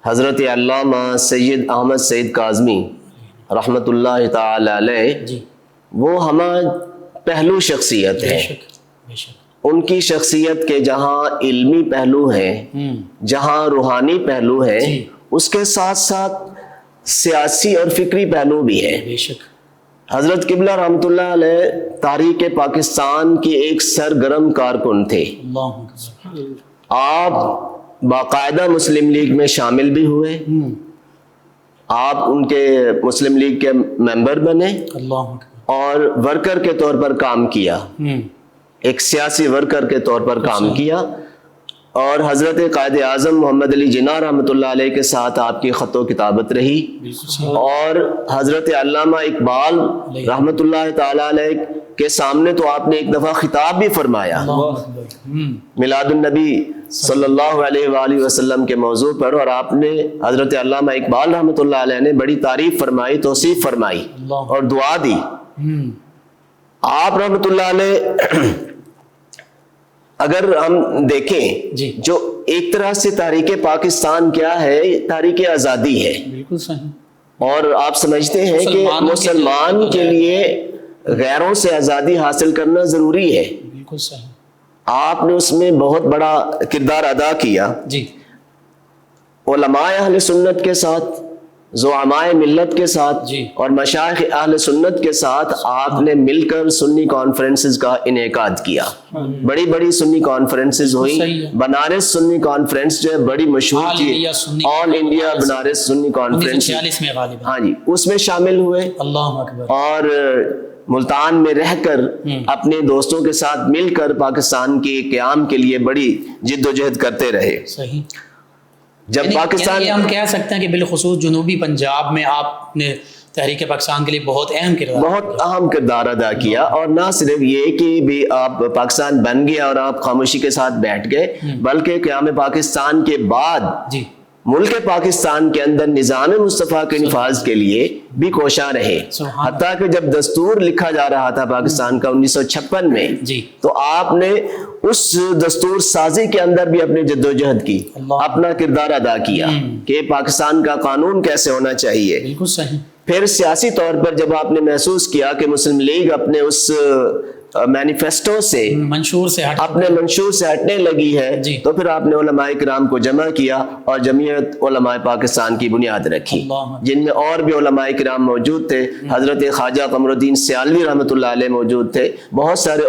حضرت علامہ سید احمد سعید کاظمی رحمۃ اللہ تعالی علیہ، جی وہ ہمارا پہلو شخصیت بے ہے۔ شک بے شک۔ ان کی شخصیت کے جہاں علمی پہلو ہیں، جہاں روحانی پہلو ہیں، جی اس کے ساتھ ساتھ سیاسی اور فکری پہلو بھی ہے۔ بے شک۔ حضرت قبلہ رحمۃ اللہ علیہ تاریخ پاکستان کے ایک سرگرم کارکن تھے۔ اللہ اکبر۔ آپ باقاعدہ مسلم لیگ میں شامل بھی ہوئے، آپ ان کے مسلم لیگ کے ممبر بنے اللہ اکبر۔ اور ورکر کے طور پر کام کیا، ایک سیاسی ورکر کے طور پر کام کیا، اور حضرت قائد اعظم محمد علی جناح رحمۃ اللہ علیہ کے ساتھ آپ کی خط و کتابت رہی، اور حضرت علامہ اقبال رحمۃ اللہ تعالی علیہ کے سامنے تو آپ نے ایک دفعہ خطاب بھی فرمایا میلاد النبی صلی اللہ علیہ وآلہ وسلم کے موضوع پر، اور آپ نے حضرت علامہ اقبال رحمۃ اللہ علیہ نے بڑی تعریف فرمائی، توصیف فرمائی اور دعا دی۔ آپ رحمۃ اللہ علیہ اگر ہم دیکھیں جی جو ایک طرح سے تحریک پاکستان کیا ہے، تحریک آزادی ہے، بالکل صحیح۔ اور آپ سمجھتے ہیں کہ مسلمان کے لیے غیروں سے آزادی حاصل کرنا ضروری ہے، بالکل صحیح۔ آپ نے اس میں بہت بڑا کردار ادا کیا۔ جی علماء اہل سنت کے ساتھ، زعماء ملت کے ساتھ، جی اور مشائخ اہل سنت کے ساتھ آپ نے مل کر سنی کانفرنسز کا انعقاد کیا، بڑی بڑی سنی کانفرنسز صحیح ہوئی۔ ہے۔ بنارس سنی کانفرنس جو ہے بڑی مشہور آل تھی، انڈیا سنی آل انڈیا بنارس سنی کانفرنس، 1946 میں غالباً۔ ہاں جی، اس میں شامل ہوئے اللہ اکبر۔ اور ملتان میں رہ کر اپنے دوستوں کے ساتھ مل کر پاکستان کے قیام کے لیے بڑی جد و جہد کرتے رہے۔ صحیح۔ جب پاکستان، یعنی ہم کہہ سکتے ہیں کہ بالخصوص جنوبی پنجاب میں آپ نے تحریک پاکستان کے لیے بہت اہم کردار ادا کیا، اور نہ صرف یہ کہ بھی آپ پاکستان بن گیا اور آپ خاموشی کے ساتھ بیٹھ گئے، بلکہ قیام پاکستان کے بعد جی ملک پاکستان کے اندر نظام مصطفیٰ کے نفاذ کے لیے بھی کوشاں رہے، حتیٰ کہ جب دستور لکھا جا رہا تھا پاکستان کا 1956 میں، جی تو آپ نے اس دستور سازی کے اندر بھی اپنی جد و جہد کی، اپنا کردار ادا کیا کہ پاکستان کا قانون کیسے ہونا چاہیے۔ بالکل صحیح۔ پھر سیاسی طور پر جب آپ نے محسوس کیا کہ مسلم لیگ اپنے اس مینیفیسٹو سے، منشور سے اپنے منشور سے ہٹنے لگی ہے، جی تو پھر آپ نے علماء کرام کو جمع کیا اور جمعیت علماء پاکستان کی بنیاد رکھی، جن میں اور بھی علماء کرام موجود تھے۔ حضرت خواجہ قمر الدین سیالوی رحمۃ اللہ علیہ موجود تھے، بہت سارے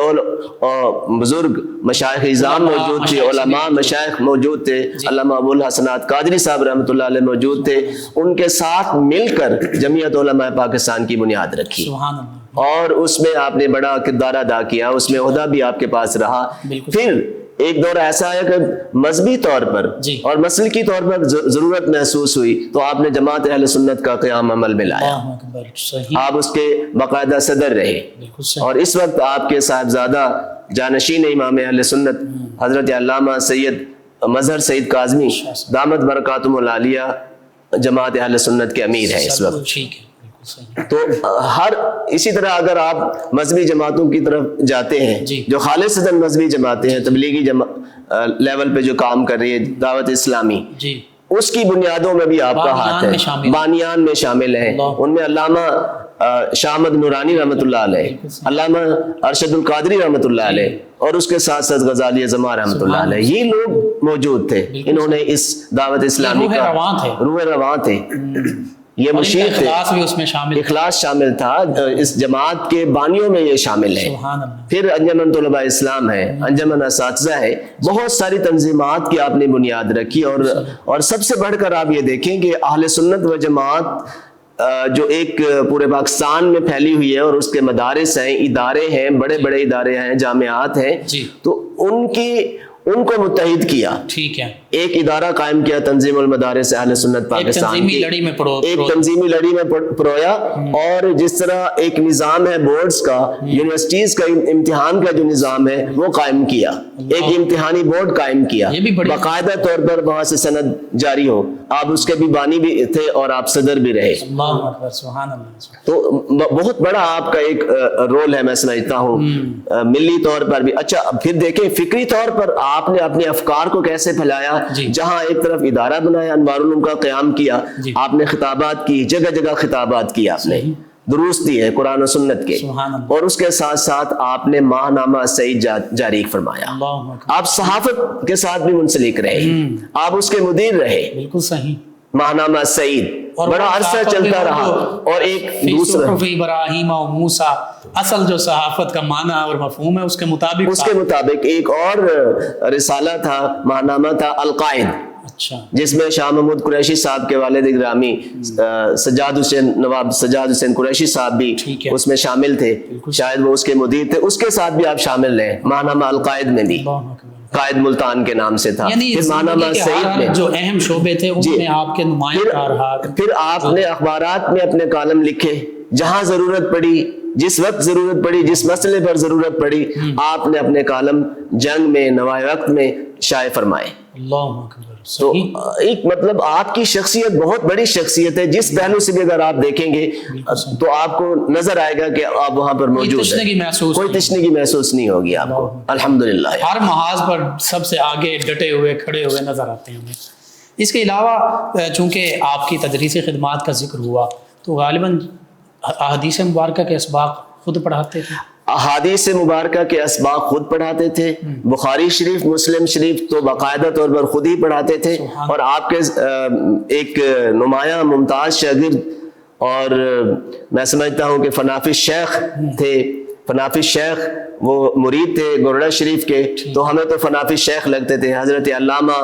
بزرگ مشائخ اعظام موجود تھے، علماء مشائخ موجود تھے، علامہ ابو الحسنات قادری صاحب رحمۃ اللہ علیہ موجود تھے۔ ان کے ساتھ مل کر جمعیت علماء پاکستان کی بنیاد رکھی، سبحان اللہ، اور اس میں آپ نے بڑا کردار ادا کیا، اس میں عہدہ بھی آپ کے پاس رہا۔ پھر ایک دور ایسا ہے کہ مذہبی طور پر اور مسلکی طور پر ضرورت محسوس ہوئی تو آپ نے جماعت اہل سنت کا قیام عمل میں لایا، آپ اس کے باقاعدہ صدر رہے، اور اس وقت آپ کے صاحبزادہ جانشین امام اہل سنت حضرت علامہ سید مظہر سعید کاظمی دامت برکاتہم العالیہ جماعت اہل سنت کے امیر ہیں اس وقت۔ تو ہر اسی طرح اگر آپ مذہبی جماعتوں کی طرف جاتے ہیں جو خالصتاً مذہبی جماعتیں ہیں، تبلیغی لیول پہ جو کام کر رہی ہے، دعوت اسلامی، اس کی بنیادوں میں بھی آپ کا ہاتھ ہے، بانیان میں شامل ہیں، ان میں علامہ شاہ احمد نورانی رحمۃ اللہ علیہ، علامہ ارشد القادری رحمۃ اللہ علیہ، اور اس کے ساتھ ساتھ غزالی اعظمہ رحمۃ اللہ علیہ، یہ لوگ موجود تھے، انہوں نے اس دعوت اسلامی کا روح رواں تھے، یہ مشیر تھے، اخلاص شامل تھا، اس جماعت کے بانیوں میں یہ شامل ہے۔ پھر انجمن طلباء اسلام ہے، انجمن اساتذہ ہے، بہت ساری تنظیمات کی آپ نے بنیاد رکھی، اور سب سے بڑھ کر آپ یہ دیکھیں کہ اہل سنت و جماعت جو ایک پورے پاکستان میں پھیلی ہوئی ہے، اور اس کے مدارس ہیں، ادارے ہیں، بڑے بڑے ادارے ہیں، جامعات ہیں، تو ان کو متحد کیا، ٹھیک ہے، ایک ادارہ قائم کیا، تنظیم المدارس اہل سنت پاکستان کی، ایک تنظیمی لڑی میں پرویا، اور جس طرح ایک نظام ہے بورڈز کا، یونیورسٹیز کا امتحان کا جو نظام ہے وہ قائم کیا، ایک امتحانی بورڈ قائم کیا، باقاعدہ طور پر وہاں سے سند جاری ہو، آپ اس کے بھی بانی بھی تھے اور آپ صدر بھی رہے، تو بہت بڑا آپ کا ایک رول ہے، میں سمجھتا ہوں ملی طور پر بھی۔ اچھا پھر دیکھیں فکری طور پر آپ نے اپنے افکار کو کیسے پھیلایا، جہاں ایک طرف ادارہ بنایا، انوار العلوم کا قیام کیا، آپ نے خطابات کی، جگہ جگہ خطابات کی، آپ نے دروس دی ہے قرآن و سنت کے، اور اس کے ساتھ ساتھ آپ نے ماہ نامہ سعید جاری فرمایا، آپ صحافت کے ساتھ بھی منسلک رہے، آپ اس کے مدیر رہے، بالکل صحیح، ماہ نامہ سعید بڑا عرصہ چلتا رہا، اور ایک دوسرا ابراہیم و موسیٰ، اصل جو صحافت کا معنی اور مفہوم ہے اس کے مطابق ایک اور رسالہ تھا، ماہ نامہ تھا القائد، جس میں شاہ محمود قریشی صاحب کے والد گرامی نواب سجاد حسین قریشی صاحب بھی اس میں شامل تھے، شاید وہ اس کے مدیر تھے، اس کے ساتھ بھی آپ شامل رہے، ماہ نامہ القائد میں بھی، قائد ملتان کے نام سے تھا، پھر ماہ نامہ سعید میں جو اہم شعبے تھے ان میں آپ کے نمایاں رہا، پھر آپ نے اخبارات میں اپنے کالم لکھے، جہاں ضرورت پڑی، جس وقت ضرورت پڑی، جس مسئلے پر ضرورت پڑی، آپ نے اپنے کالم جنگ میں، نوائے وقت میں شائع فرمائے۔ اللہ اکبر، تو ایک مطلب آپ کی شخصیت بہت بڑی شخصیت ہے، جس پہلو سے بھی اگر آپ دیکھیں گے تو آپ کو نظر آئے گا کہ آپ وہاں پر موجود ہیں، کوئی تشنگی محسوس نہیں ہوگی آپ کو، الحمدللہ، ہر محاذ پر سب سے آگے ڈٹے ہوئے کھڑے ہوئے نظر آتے ہیں ہمیں۔ اس کے علاوہ چونکہ آپ کی تدریسی خدمات کا ذکر ہوا تو غالباً احادیث مبارکہ کے اسباق خود پڑھاتے تھے؟ احادیث مبارکہ کے اسباق خود پڑھاتے تھے، بخاری شریف، مسلم شریف تو باقاعدہ طور پر خود ہی پڑھاتے تھے، اور آپ کے ایک نمایاں ممتاز شاگرد، اور میں سمجھتا ہوں کہ فنافی شیخ تھے، فنافی شیخ وہ مرید تھے گورڑا شریف کے، تو ہمیں تو فنافی شیخ لگتے تھے، حضرت علامہ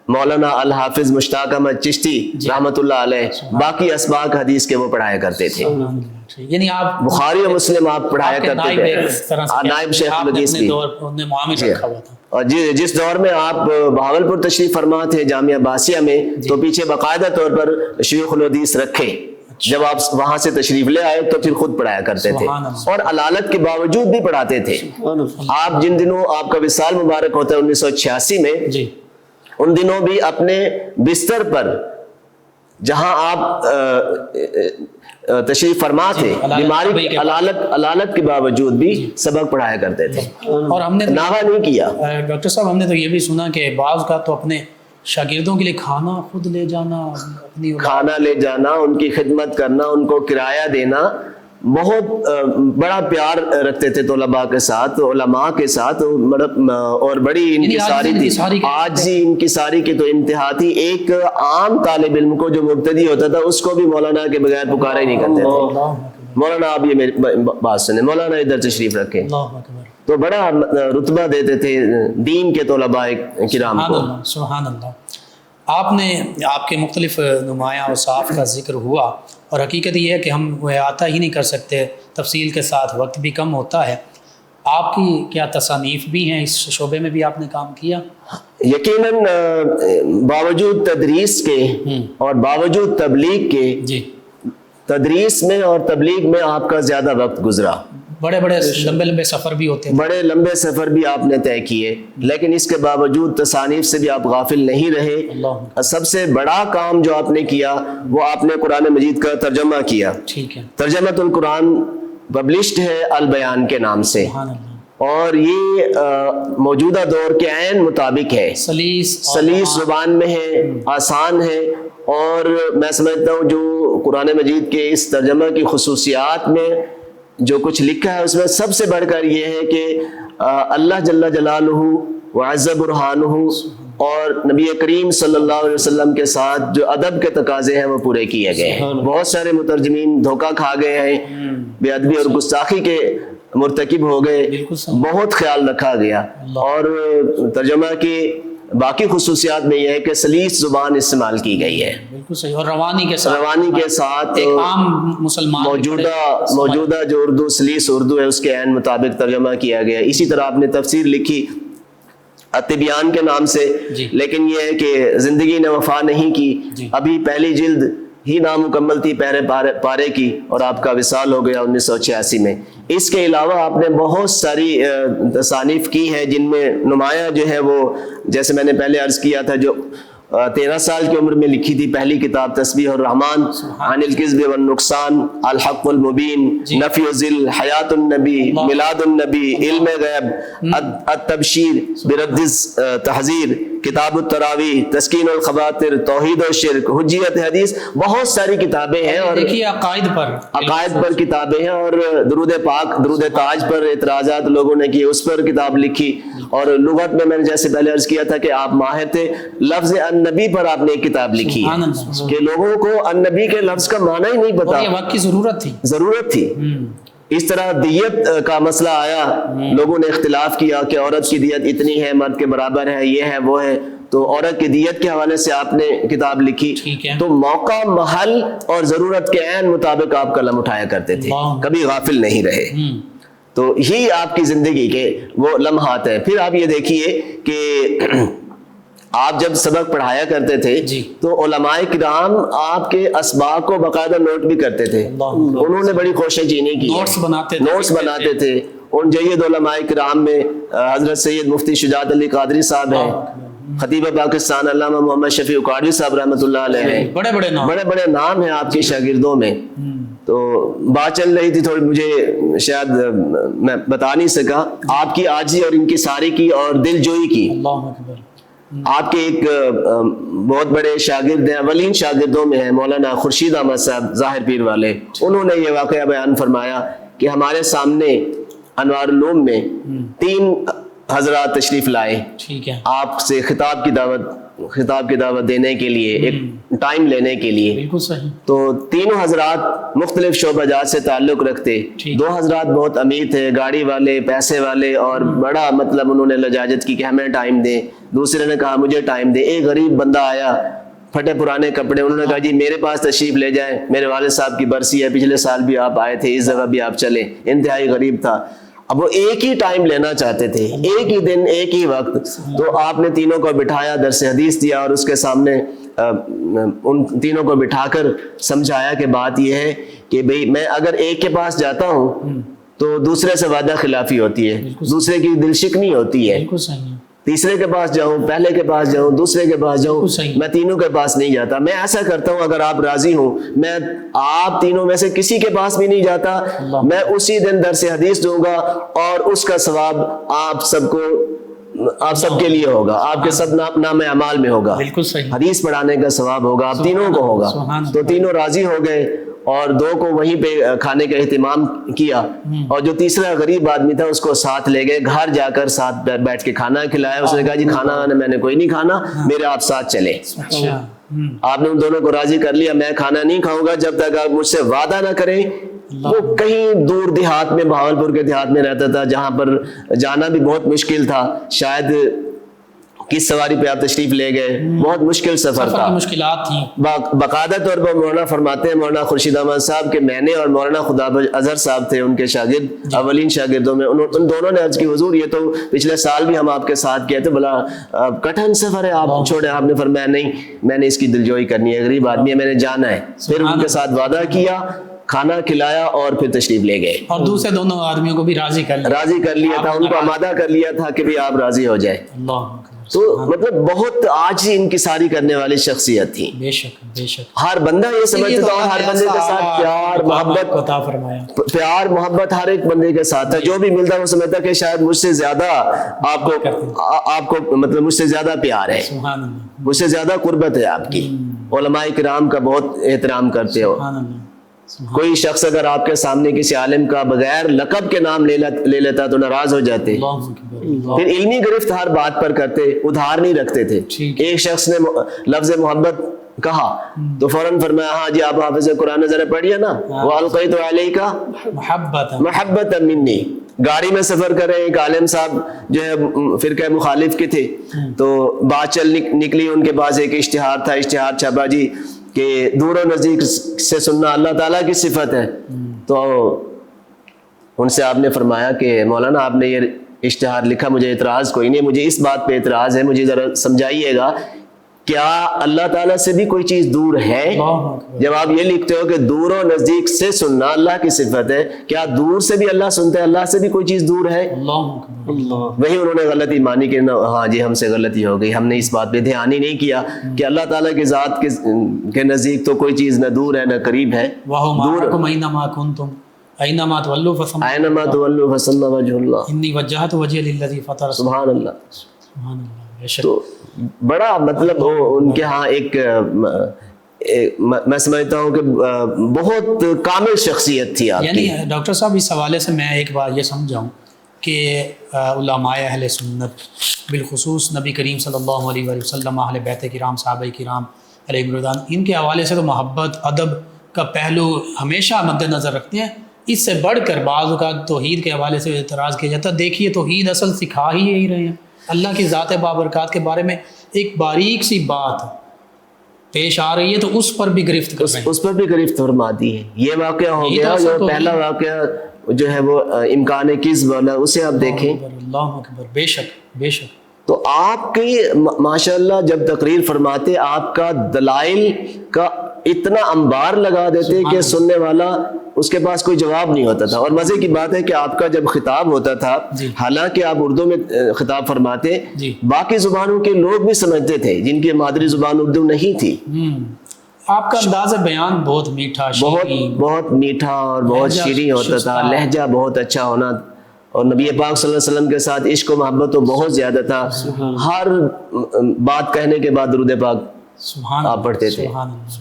مولانا الحافظ مشتاق احمد چشتی رحمۃ اللہ علیہ، باقی اسباق حدیث کے وہ پڑھایا کرتے تھے، یعنی آپ بخاری اور مسلم آپ پڑھایا کرتے تھے، نائب شیخ الحدیث کی، اور جس دور میں آپ بہاولپور تشریف فرما تھے جامعہ عباسیہ میں، تو پیچھے باقاعدہ طور پر شیوخ الحدیث رکھے، جب آپ وہاں سے تشریف لے آئے تو پھر خود پڑھایا کرتے تھے، اور علالت کے باوجود بھی پڑھاتے تھے۔ آپ جن دنوں آپ کا وصال مبارک ہوتا ہے 1986 میں، ان دنوں بھی اپنے بستر پر جہاں آپ تشریف فرما تھے، بیماری علالت کے باوجود بھی سبق پڑھایا کرتے تھے، اور ہم نے ناغہ نہیں کیا۔ ڈاکٹر صاحب ہم نے تو یہ بھی سنا کہ بعض کا تو اپنے شاگردوں کے لیے کھانا خود لے جانا، کھانا لے جانا، ان کی خدمت کرنا، ان کو کرایہ دینا، بہت بڑا پیار رکھتے تھے طلباء کے ساتھ، علماء کے ساتھ، اور بڑی انکساری تھی، آج ہی انکساری کی تو انتہا تھی، ایک عام طالب علم کو جو مبتدی ہوتا تھا اس کو بھی مولانا کے بغیر پکارا ہی نہیں کرتے تھے، مولانا آپ یہ میری بات سنیں، مولانا ادھر تشریف رکھیں، تو بڑا رتبہ دیتے تھے دین کے طلباء کرام کو۔ سبحان اللہ۔ آپ نے آپ کے مختلف نمایاں اوصاف کا ذکر ہوا، اور حقیقت یہ ہے کہ ہم وہ احاطہ ہی نہیں کر سکتے، تفصیل کے ساتھ وقت بھی کم ہوتا ہے۔ آپ کی کیا تصانیف بھی ہیں، اس شعبے میں بھی آپ نے کام کیا؟ یقیناً باوجود تدریس کے اور باوجود تبلیغ کے، تدریس میں اور تبلیغ میں آپ کا زیادہ وقت گزرا، بڑے لمبے سفر بھی ہوتے ہیں، بڑے لمبے سفر بھی آپ نے طے کیے، لیکن اس کے باوجود تصانیف سے بھی آپ غافل نہیں رہے۔ سب سے بڑا کام جو آپ نے کیا وہ آپ نے قرآن مجید کا ترجمہ کیا، ٹھیک ہے، ترجمۃ القرآن پبلشڈ ہے البیان کے نام سے، اور یہ موجودہ دور کے عین مطابق ہے، سلیس زبان میں ہے، آسان ہے، اور میں سمجھتا ہوں جو قرآن مجید کے اس ترجمہ کی خصوصیات میں جو کچھ لکھا ہے اس میں سب سے بڑھ کر یہ ہے کہ اللہ جل جلالہ وعز برہانہ اور نبی کریم صلی اللہ علیہ وسلم کے ساتھ جو ادب کے تقاضے ہیں وہ پورے کیے گئے ہیں۔ بہت سارے مترجمین دھوکہ کھا گئے ہیں، بے ادبی اور گستاخی کے مرتکب ہو گئے، بہت خیال رکھا گیا، اور ترجمہ کی باقی خصوصیات میں یہ ہے کہ سلیس زبان استعمال کی گئی ہے، بالکل صحیح، اور روانی کے ساتھ ایک عام مسلمان موجودہ جو اردو سلیس اردو ہے اس کے عین مطابق ترجمہ کیا گیا۔ اسی طرح آپ نے تفسیر لکھی التبیان کے نام سے، لیکن یہ ہے کہ زندگی نے وفا نہیں کی، ابھی پہلی جلد ہی نامکمل تھی پہلے پارے کی، اور آپ کا وصال ہو گیا 1986 میں۔ اس کے علاوہ آپ نے بہت ساری تصانیف کی ہیں جن میں نمایاں جو ہے وہ، جیسے میں نے پہلے عرض کیا تھا، جو 13 سال کی عمر میں لکھی تھی پہلی کتاب تسبیح الرحمن، عن الکذب والنقصان، الحق المبین، نفی الذل، حیات النبی، میلاد النبی، علم غیب، التبشیر برد التحذیر، کتاب التراویح، تسکین الخواطر، توحید و شرک، حجیت حدیث، بہت ساری کتابیں ہیں، اور دیکھیے عقائد پر کتابیں ہیں، اور درود پاک، درود تاج پر اعتراضات لوگوں نے کیے، اس پر کتاب لکھی، اور لغت میں نے جیسے پہلے عرض کیا تھا کہ آپ ماہر تھے، لفظ النبی پر آپ نے ایک کتاب لکھی ہے کہ لوگوں کو النبی کے لفظ کا معنی ہی نہیں پتا، یہ وقت کی ضرورت تھی۔ اس طرح دیت کا مسئلہ آیا، لوگوں نے اختلاف کیا کہ عورت کی دیت اتنی ہے، مرد کے برابر ہے، یہ ہے وہ ہے، تو عورت کی دیت کے حوالے سے آپ نے کتاب لکھی۔ تو موقع، محل اور ضرورت کے عین مطابق آپ قلم اٹھایا کرتے تھے، کبھی غافل نہیں رہے۔ تو یہی آپ کی زندگی کے وہ لمحات ہیں۔ پھر آپ یہ دیکھیے کہ آپ جب سبق پڑھایا کرتے تھے تو علماء کرام آپ کے اسباق کو باقاعدہ نوٹ بھی کرتے تھے، انہوں نے بڑی کوشش نہیں کی، نوٹس بناتے تھے۔ ان جید علماء کرام میں حضرت سید مفتی شجاعت علی قادری صاحب ہیں، خطیب پاکستان علامہ محمد شفیع اکاڑوی صاحب رحمۃ اللہ علیہ ہیں، بڑے بڑے نام ہیں آپ کے شاگردوں میں۔ تو بات چل رہی تھی تھوڑی، مجھے شاید میں بتا نہیں سکا آپ کی عاجزی اور انکساری کی اور دل جوئی کی۔ آپ کے ایک بہت بڑے شاگرد ہیں، اولین شاگردوں میں ہیں، مولانا خورشید احمد صاحب ظاہر پیر والے، انہوں نے یہ واقعہ بیان فرمایا کہ ہمارے سامنے انوار العلوم میں 3 حضرات تشریف لائے، آپ سے خطاب کی دعوت دینے کے لیے، ایک ٹائم لینے کے لیے۔ بالکل صحیح۔ تو تینوں حضرات مختلف شعبہ جات سے تعلق رکھتے، 2 حضرات بہت امیر تھے، گاڑی والے، پیسے والے، اور بڑا مطلب انہوں نے لجاجت کی کہ ہمیں ٹائم دیں، دوسرے نے کہا مجھے ٹائم دیں۔ ایک غریب بندہ آیا، پھٹے پرانے کپڑے، انہوں نے کہا جی میرے پاس تشریف لے جائیں، میرے والد صاحب کی برسی ہے، پچھلے سال بھی آپ آئے تھے، اس دفعہ بھی آپ چلیں۔ انتہائی غریب تھا، اب وہ ایک ہی ٹائم لینا چاہتے تھے، ایک ہی دن، ایک ہی وقت۔ تو آپ نے تینوں کو بٹھایا، درس حدیث دیا، اور اس کے سامنے ان تینوں کو بٹھا کر سمجھایا کہ بات یہ ہے کہ بھئی میں اگر ایک کے پاس جاتا ہوں تو دوسرے سے وعدہ خلافی ہوتی ہے، دوسرے کی دل شکنی ہوتی ہے، تیسرے کے پاس جاؤں، پہلے کے پاس جاؤں، دوسرے کے پاس جاؤں، میں تینوں کے پاس نہیں جاتا۔ میں ایسا کرتا ہوں، اگر آپ راضی ہوں، میں آپ تینوں میں سے کسی کے پاس بھی نہیں جاتا، میں اسی دن درس حدیث دوں گا، اور اس کا ثواب آپ سب کے لیے ہوگا، آپ کے سب نام اعمال میں ہوگا، حدیث پڑھانے کا ثواب ہوگا، آپ تینوں کو ہوگا۔ تو تینوں راضی ہو گئے، اور 2 کو وہیں پہ کھانے کا اہتمام کیا، اور جو تیسرا غریب آدمی تھا اس کو ساتھ لے گئے، گھر جا کر ساتھ بیٹھ کے کھانا کھلایا۔ اس نے کہا جی کھانا میں نے کوئی نہیں کھانا، میرے آپ ساتھ چلے۔ آپ نے ان دونوں کو راضی کر لیا، میں کھانا نہیں کھاؤں گا جب تک آپ مجھ سے وعدہ نہ کریں۔ وہ کہیں دور دیہات میں، بہاولپور کے دیہات میں رہتا تھا، جہاں پر جانا بھی بہت مشکل تھا، شاید کس سواری پہ آپ تشریف لے گئے، بہت مشکل سفر تھا، مشکلات تھیں۔ باقاعدہ طور پر مولانا فرماتے ہیں، مولانا خورشید احمد صاحب کہ میں نے اور مولانا خدا اظہر صاحب تھے ان کے شاگرد، اولین شاگردوں میں، ان دونوں نے عرض کی حضور یہ تو پچھلے سال بھی ہم آپ کے ساتھ کیے تھے، بلا کٹھن سفر ہے، آپ چھوڑے۔ آپ نے فرمایا نہیں، میں نے اس کی دلجوئی کرنی ہے، غریب آدمی ہے، میں نے جانا ہے۔ پھر ان کے ساتھ وعدہ کیا، کھانا کھلایا اور پھر تشریف لے گئے، اور دوسرے دونوں آدمیوں کو بھی راضی کر لیا. راضی کر لیا تھا، ان کو آمادہ کر لیا تھا کہ بھی آپ راضی ہو جائے. اللہ اکبر. تو مطلب بہت عاجزی انکساری کرنے والی شخصیت تھی. بے شک بے شک. ہر بندہ یہ سمجھتا تھا اور ہر بندے کے ساتھ پیار محبت عطا فرمایا. پیار محبت ہر ایک بندے کے ساتھ ہے. جو بھی ملتا وہ سمجھتا کہ شاید مجھ سے زیادہ آپ کو مطلب مجھ سے زیادہ پیار ہے، سبحان اللہ. مجھ سے زیادہ قربت ہے آپ کی. علماء کرام کا بہت احترام کرتے ہو. سبحان اللہ. کوئی شخص اگر آپ کے سامنے کسی عالم کا بغیر لقب کے نام لے لیتا تو ناراض ہو جاتے. اللہ اکبر. اللہ. پھر علمی گرفت ہر بات پر کرتے، ادھار نہیں رکھتے تھے. ایک شخص نے لفظ محبت کہا تو فوراً فرمایا ہاں جی آپ حافظ قرآن ذرا پڑھیے نا. وَأَلْقَيْتُ عَلَيْكَ مَحَبَّةً مِّنِّي. گاڑی میں سفر کر رہے ہیں، ایک عالم صاحب جو ہے فرقہ مخالف کے تھے، تو بات چل نکلی ان کے پاس ایک اشتہار تھا، اشتہار چھپا جی کہ دور و نزدیک سے سننا اللہ تعالیٰ کی صفت ہے. تو ان سے آپ نے فرمایا کہ مولانا آپ نے یہ اشتہار لکھا، مجھے اعتراض کوئی نہیں، مجھے اس بات پہ اعتراض ہے، مجھے ذرا سمجھائیے گا کیا اللہ تعالیٰ سے بھی کوئی چیز دور ہے؟ جب آپ یہ لکھتے ہو کہ دور و نزدیک سے سننا اللہ کی صفت ہے، کیا دور سے بھی اللہ سنتا ہے؟ اللہ سے بھی کوئی چیز دور ہے؟ وہی انہوں نے غلطی مانی کہ ہاں جی ہم سے غلطی ہو گئی، ہم نے اس بات پہ دھیان ہی نہیں کیا کہ اللہ تعالیٰ کی ذات کے نزدیک تو کوئی چیز نہ دور ہے نہ قریب ہے. اینما تولوا فثم وجہ اللہ. انی وجہت وجہی للذی فطر. سبحان اللہ. سبحان اللہ. تو بڑا مطلب ان کے ہاں ایک میں سمجھتا ہوں کہ بہت کامل شخصیت تھی آپ کی. یعنی ڈاکٹر صاحب اس حوالے سے میں ایک بار یہ سمجھاؤں کہ علماء اہل سنت بالخصوص نبی کریم صلی اللہ علیہ وسلم، اہل بیت کرام، صحابہ کرام علیہ رضوان، ان کے حوالے سے تو محبت ادب کا پہلو ہمیشہ مد نظر رکھتے ہیں. اس سے بڑھ کر بعض اوقات توحید کے حوالے سے اعتراض کیا جاتا ہے. دیکھیے توحید اصل سکھا ہی یہی رہے ہیں. اللہ کی ذات بابرکات کے بارے میں ایک باریک سی بات پیش آ رہی ہے تو اس پر بھی گرفت کر رہے ہیں، اس پر بھی گرفت فرما دی ہے. یہ واقعہ ہو گیا جو پہلا واقعہ جو ہے وہ امکان کذب والا، اسے آپ دیکھیں. اللہ اکبر. بے شک بے شک. تو آپ کی ماشاءاللہ جب تقریر فرماتے آپ کا دلائل کا اتنا انبار لگا دیتے کہ سننے والا اس کے پاس کوئی جواب نہیں ہوتا تھا. اور مزے کی بات ہے کہ آپ کا جب خطاب ہوتا تھا، حالانکہ آپ اردو میں خطاب فرماتے، باقی زبانوں کے لوگ بھی سمجھتے تھے جن کی مادری زبان اردو نہیں تھی. آپ کا انداز بیان بہت میٹھا، بہت میٹھا اور بہت شیریں ہوتا تھا، لہجہ بہت اچھا ہونا، اور نبی پاک صلی اللہ علیہ وسلم کے ساتھ عشق و محبت تو بہت زیادہ تھا. ہر بات کہنے کے بعد درود پاک آپ پڑھتے تھے.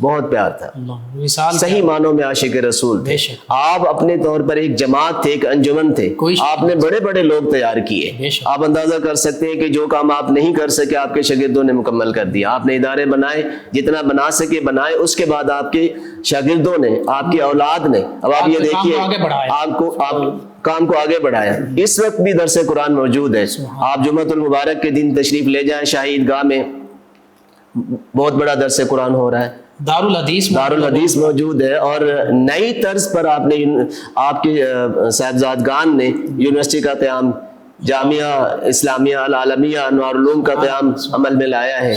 بہت پیار تھا، صحیح معنوں میں عاشق رسول تھے. آپ اپنے طور پر ایک جماعت تھے، ایک انجمن تھے. آپ نے بڑے بڑے لوگ تیار کیے. آپ اندازہ کر سکتے ہیں کہ جو کام آپ نہیں کر سکے آپ کے شاگردوں نے مکمل کر دیا. آپ نے ادارے بنائے، جتنا بنا سکے بنائے. اس کے بعد آپ کے شاگردوں نے، آپ کی اولاد نے، اب آپ یہ دیکھیے آپ کام کو آگے بڑھایا. اس وقت بھی درس قرآن موجود ہے. آپ جمعۃ المبارک کے دن تشریف لے جائیں شاہی عیدگاہ میں، بہت بڑا درس قرآن ہو رہا ہے. دارالحدیث موجود ہے. اور نئی طرز پر آپ کے صاحبزادگان نے یونیورسٹی کا قیام، جامعہ اسلامیہ العالمیہ انوار العلوم کا قیام عمل میں لایا ہے.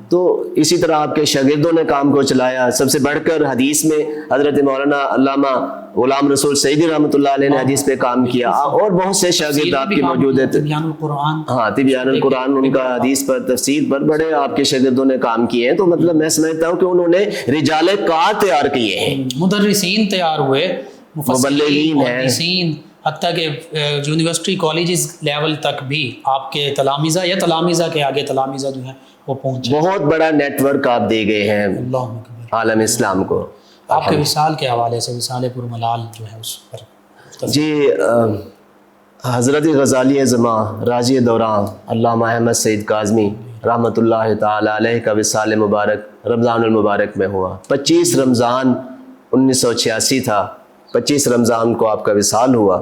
تو اسی طرح آپ کے شاگردوں نے کام کو چلایا. سب سے بڑھ کر حدیث میں حضرت مولانا علامہ غلام رسول سعیدی رحمۃ اللہ علیہ نے حدیث پہ کام کیا، اور بہت سے شاگرد آپ کے موجود ہیں. ہاں، طبیان القرآن ان کا حدیث پر تفسیر پر بڑے آپ کے شاگردوں نے کام کیے ہیں. تو مطلب میں سمجھتا ہوں کہ انہوں نے رجال کار تیار کیے ہیں، مدرسین تیار ہوئے، مبلغین ہیں، حتیٰ کہ یونیورسٹی کالجز لیول تک بھی آپ کے تلامذہ یا تلامذہ کے آگے تلامذہ جو ہیں وہ پہنچے. بہت بڑا نیٹ ورک آپ دے گئے ہیں عالم اسلام کو. آپ کے وصال کے حوالے سے وصال پرملال جو ہے اس پر جی حضرت غزالی زماں راضی دوران علامہ احمد سعید کاظمی رحمۃ اللہ تعالی علیہ کا وصال مبارک رمضان المبارک میں ہوا. 25 رمضان 1986 تھا. 25 رمضان کو آپ کا وصال ہوا.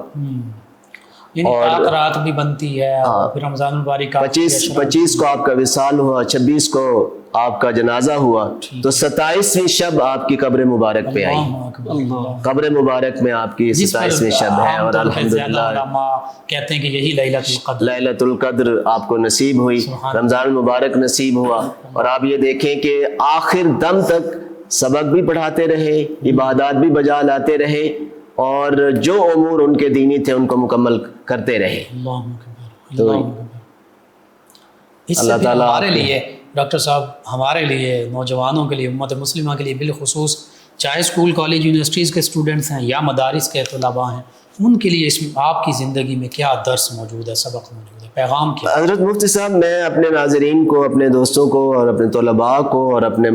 اور رات بھی بنتی ہے، پھر رمضان المبارک 25 کو آپ کا وصال ہوا، 26 کو آپ کا جنازہ ہوا. تو 27ویں شب آپ کی قبر مبارک پہ آئی. قبر مبارک میں آپ کی 27ویں شب ہے. اور الحمدللہ کہتے ہیں کہ یہی لیلۃ القدر آپ کو نصیب ہوئی، رمضان المبارک نصیب ہوا. اور آپ یہ دیکھیں کہ آخر دم تک سبق بھی پڑھاتے رہے، عبادات بھی بجا لاتے رہے، اور جو امور ان کے دینی تھے ان کو مکمل کرتے رہے۔ تو اس سے اللہ تعالیٰ ہمارے لیے ڈاکٹر صاحب، ہمارے لیے نوجوانوں کے لیے، امت مسلمہ کے لیے بالخصوص، چاہے اسکول کالج یونیورسٹیز کے اسٹوڈنٹس ہیں یا مدارس کے طلباء ہیں، ان کے لیے اس میں آپ کی زندگی میں کیا درس موجود ہے، سبق موجود ہے، پیغام کیا؟ حضرت مفتی صاحب، میں اپنے ناظرین کو، اپنے دوستوں کو اور اپنے طلباء کو اور اپنے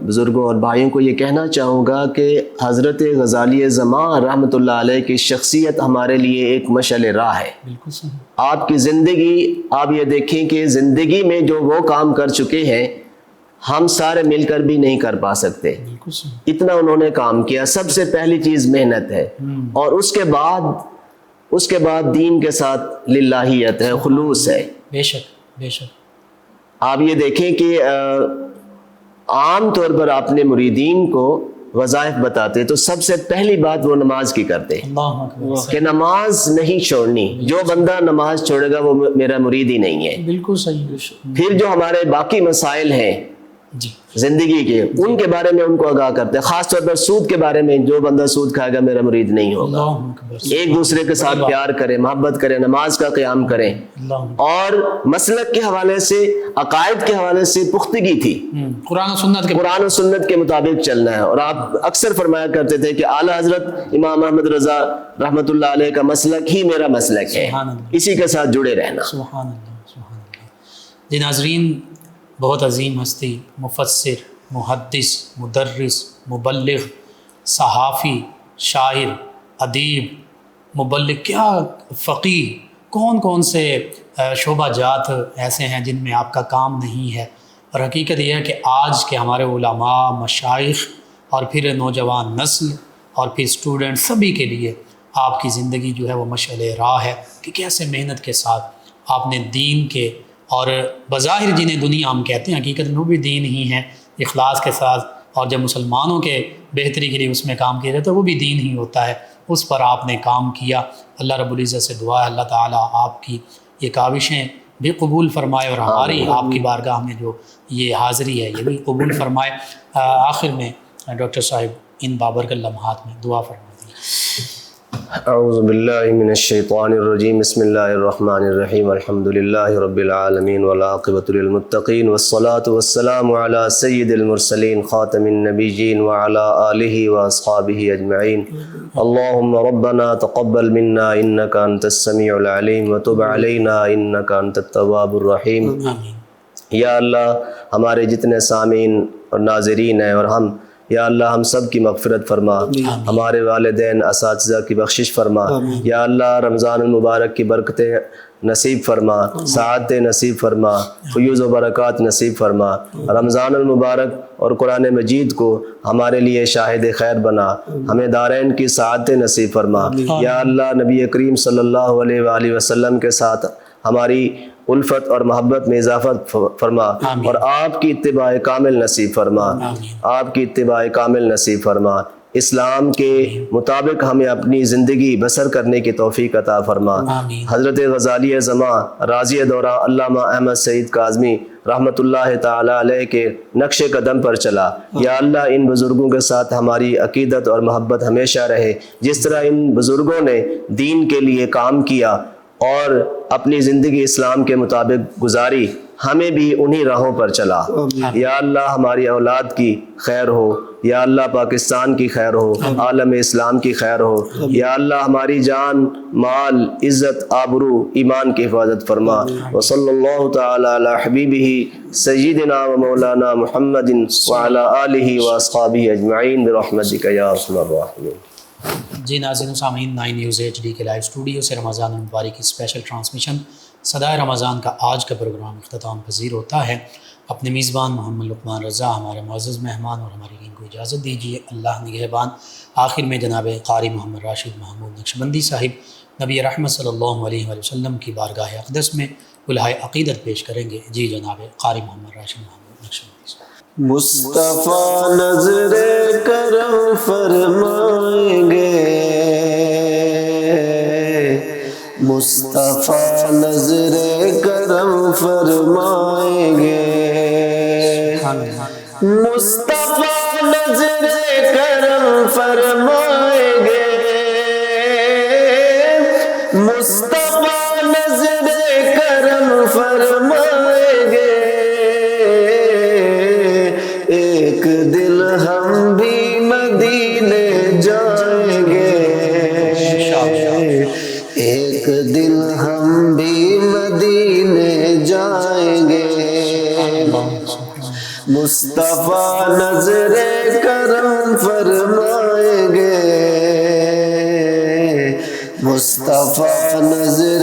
بزرگوں اور بھائیوں کو یہ کہنا چاہوں گا کہ حضرت غزالی زمان رحمۃ اللہ علیہ کی شخصیت ہمارے لیے ایک مشعل راہ ہے۔ بالکل صحیح۔ آپ کی زندگی، آپ یہ دیکھیں کہ زندگی میں جو وہ کام کر چکے ہیں ہم سارے مل کر بھی نہیں کر پا سکتے، بالکل صحیح۔ اتنا انہوں نے کام کیا۔ سب سے پہلی چیز محنت ہے، اور اس کے بعد دین کے ساتھ للہیت ہے، خلوص ہے۔ بے شک بے شک۔ آپ یہ دیکھیں کہ عام طور پر اپنے مریدین کو وظائف بتاتے تو سب سے پہلی بات وہ نماز کی کرتے اللہ اکبر۔ کہ نماز نہیں چھوڑنی، جو بندہ نماز چھوڑے گا وہ میرا مرید ہی نہیں ہے۔ بالکل صحیح۔ پھر جو ہمارے باقی مسائل ہیں جی، زندگی کے، ان کے بارے میں ان کو آگاہ کرتے ہیں، خاص طور پر سود کے بارے میں، جو بندہ سود کھائے گا میرا مرید نہیں ہوگا۔ اللہ اکبر۔ ایک دوسرے کے ساتھ پیار کریں، محبت کریں، نماز کا قیام کریں، اللہ اور مسلک کے حوالے سے، عقائد کے حوالے سے پختگی تھی، قرآن و سنت کے قرآن و سنت کے مطابق چلنا ہے۔ اور آپ اکثر فرمایا کرتے تھے کہ اعلیٰ حضرت امام احمد رضا رحمۃ اللہ علیہ کا مسلک ہی میرا مسلک ہے، سبحان اللہ، اسی کے ساتھ جڑے رہنا۔ سبحان اللہ سبحان اللہ۔ جی ناظرین، بہت عظیم ہستی، مفسر، محدث، مدرس، مبلغ، صحافی، شاعر، ادیب، مبلغ، کیا فقیہ، کون کون سے شعبہ جات ایسے ہیں جن میں آپ کا کام نہیں ہے۔ اور حقیقت یہ ہے کہ آج کے ہمارے علماء، مشائخ، اور پھر نوجوان نسل، اور پھر اسٹوڈنٹ، سبھی کے لیے آپ کی زندگی جو ہے وہ مشعل راہ ہے کہ کیسے محنت کے ساتھ آپ نے دین کے، اور بظاہر جنہیں دنیا ہم کہتے ہیں حقیقت میں وہ بھی دین ہی ہیں، اخلاص کے ساتھ، اور جب مسلمانوں کے بہتری کے لیے اس میں کام کیا جاتا ہے وہ بھی دین ہی ہوتا ہے، اس پر آپ نے کام کیا۔ اللہ رب العزت سے دعا ہے اللہ تعالیٰ آپ کی یہ کاوشیں بھی قبول فرمائے، اور ہماری آپ کی بارگاہ میں جو یہ حاضری ہے یہ بھی قبول فرمائے۔ آخر میں ڈاکٹر صاحب ان بابرکت لمحات میں دعا فرما دیجیے۔ اعوذ باللہ من الشیطان الرجیم، بسم اللہ الرحمن الرحیم، الحمد للہ رب العالمین والعاقبۃ للمتقین، والصلاة والسلام علی سید المرسلین خاتم النبیین وعلی آلہ واصحابہ اجمعین۔ اللہم ربنا تقبل منا انک انت السمیع العلیم وتب علینا انک انت التواب الرحیم۔ آمین۔ یا اللہ، ہمارے جتنے سامعین اور ناظرین ہیں اور ہم، یا اللہ ہم سب کی مغفرت فرما، ہمارے والدین، اساتذہ کی بخشش فرما، یا اللہ رمضان المبارک کی برکتیں نصیب فرما، سعادت نصیب فرما، فیوز و برکات نصیب فرما۔ رمضان المبارک اور قرآن مجید کو ہمارے لیے شاہد خیر بنا، ہمیں دارین کی سعادت نصیب فرما۔ یا اللہ نبی کریم صلی اللہ علیہ وآلہ وسلم کے ساتھ ہماری الفت اور محبت میں اضافہ فرما، اور آپ کی اتباع کامل نصیب فرما، آپ کی اتباع کامل نصیب فرما۔ اسلام کے مطابق ہمیں اپنی زندگی بسر کرنے کی توفیق عطا فرما۔ حضرت غزالی زمان راضی دورہ علامہ احمد سعید کاظمی رحمۃ اللہ تعالی علیہ کے نقش قدم پر چلا۔ یا اللہ ان بزرگوں کے ساتھ ہماری عقیدت اور محبت ہمیشہ رہے، جس طرح ان بزرگوں نے دین کے لیے کام کیا اور اپنی زندگی اسلام کے مطابق گزاری، ہمیں بھی انہی راہوں پر چلا۔ یا اللہ ہماری اولاد کی خیر ہو، یا اللہ پاکستان کی خیر ہو، عالم اسلام کی خیر ہو، یا اللہ ہماری جان، مال، عزت، آبرو، ایمان کی حفاظت فرما۔ وصلی اللہ تعالی علی حبیبہ سیدنا و مولانا محمد وعلی آلہ واصحابہ اجمعین برحمتک یا ارحم الراحمین۔ جی ناظرین و سامعین، 9 نیوز HD کے لائیو اسٹوڈیو سے رمضان المبارک کی اسپیشل ٹرانسمیشن صدائے رمضان کا آج کا پروگرام اختتام پذیر ہوتا ہے۔ اپنے میزبان محمد لقمان رضا، ہمارے معزز مہمان اور ہماری ٹیم کو اجازت دیجیے۔ اللہ نگہبان۔ آخر میں جناب قاری محمد راشد محمود نقشبندی صاحب نبی رحمت صلی اللہ علیہ وآلہ وسلم کی بارگاہ اقدس میں الہائے عقیدت پیش کریں گے۔ جی جناب قاری محمد راشد محمود نقشبندی صاحب۔ مصطفیٰ نظر کرم فرمائیں گے، مصطفیٰ نظر کرم فرمائیں گے، مصطفیٰ نظر فرمائیں گے، مصطفیٰ نظر کرم فرمائیں گے، ایک دل ہم بھی مدینے جائیں گے، ایک دل ہم بھی مدینے جائیں گے، مصطفیٰ نظر کرم فرمائیں گے، مصطفیٰ نظر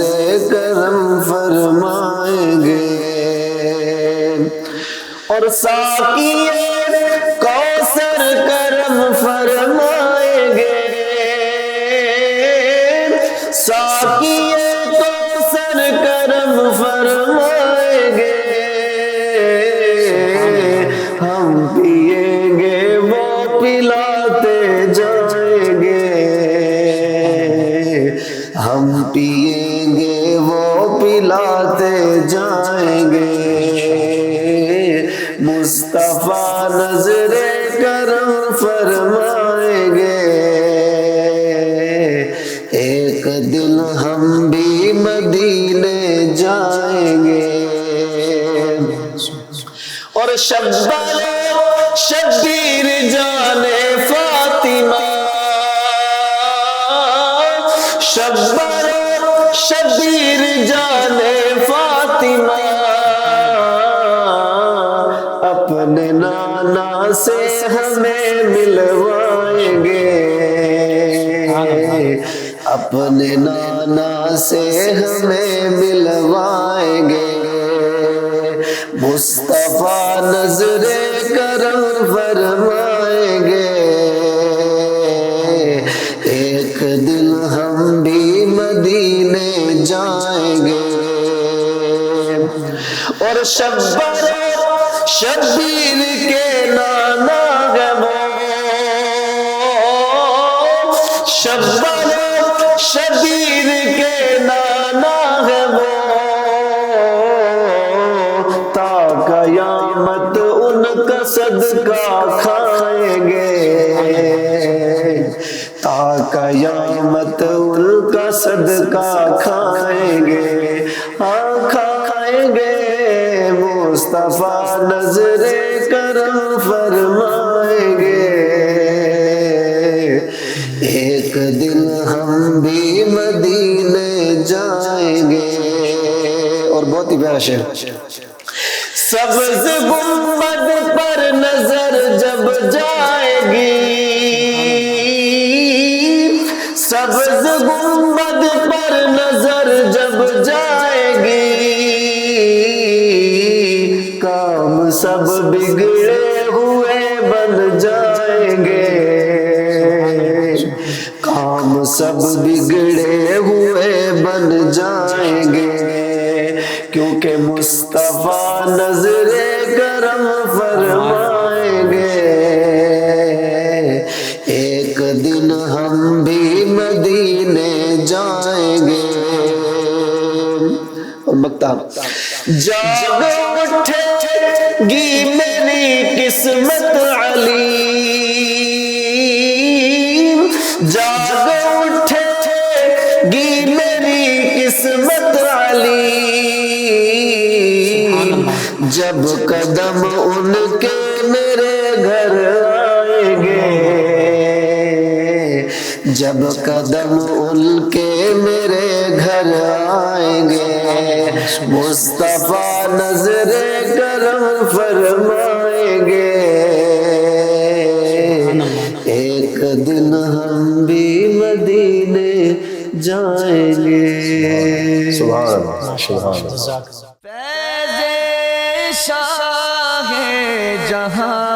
کرم فرمائیں گے، اور ساقی کوثر کرم فرمائیں گے، ساقی کوثر کرم فرمائیں گے، ہم پیئیں گے وہ پلاتے جائیں گے، ہم پیئیں گے وہ پلاتے جائیں گے، مصطفیٰ نظر کرم فرمائیں گے، ایک دن ہم بھی مدینے جائیں گے، اور شبیر جان فاطمہ، شبیر جان فاطمہ، اپنے نانا سے ہمیں ملوائیں گے، اپنے نانا سے ہمیں ملوائیں گے، مصطفیٰ نظر کرم فرمائیں گے، ایک دن ہم بھی مدینے جائیں گے، اور شبیر کے نانا ہے وہ، شبیر کے نانا ہے وہ، تا قیامت ان کا صدقہ کھائیں گے، تا قیامت ان کا صدقہ کھائیں گے، ہاں کھائیں گے، مصطفیٰ نظر کرم فرمائیں گے، ایک دن ہم بھی مدینے جائیں گے، اور بہت ہی پیارا شعر، سبز گنبد پر نظر جب جائے گی، سبز گنبد پر نظر جب جائے گی، کام سب بگڑے ہوئے بن جائیں گے، کام سب بگڑے ہوئے بن جائیں گے، کیونکہ مصطفیٰ نظر کرم فرمائیں گے، ایک دن ہم بھی مدینے جائیں گے، اور بکتا جاگ اٹھے گی میری قسمت علیم، جاگ اٹھے گی میری قسمت علیم، جب قدم ان کے میرے گھر آئیں گے، جب قدم ان کے میرے گھر آئیں گے، مصطفیٰ نظر کرم فرمائیں گے، ایک دن ہم بھی مدینے جائیں گے، سبحان اللہ، سبحان اللہ، فیض شاہ جہاں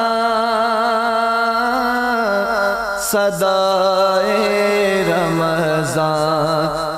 صدائے رمضان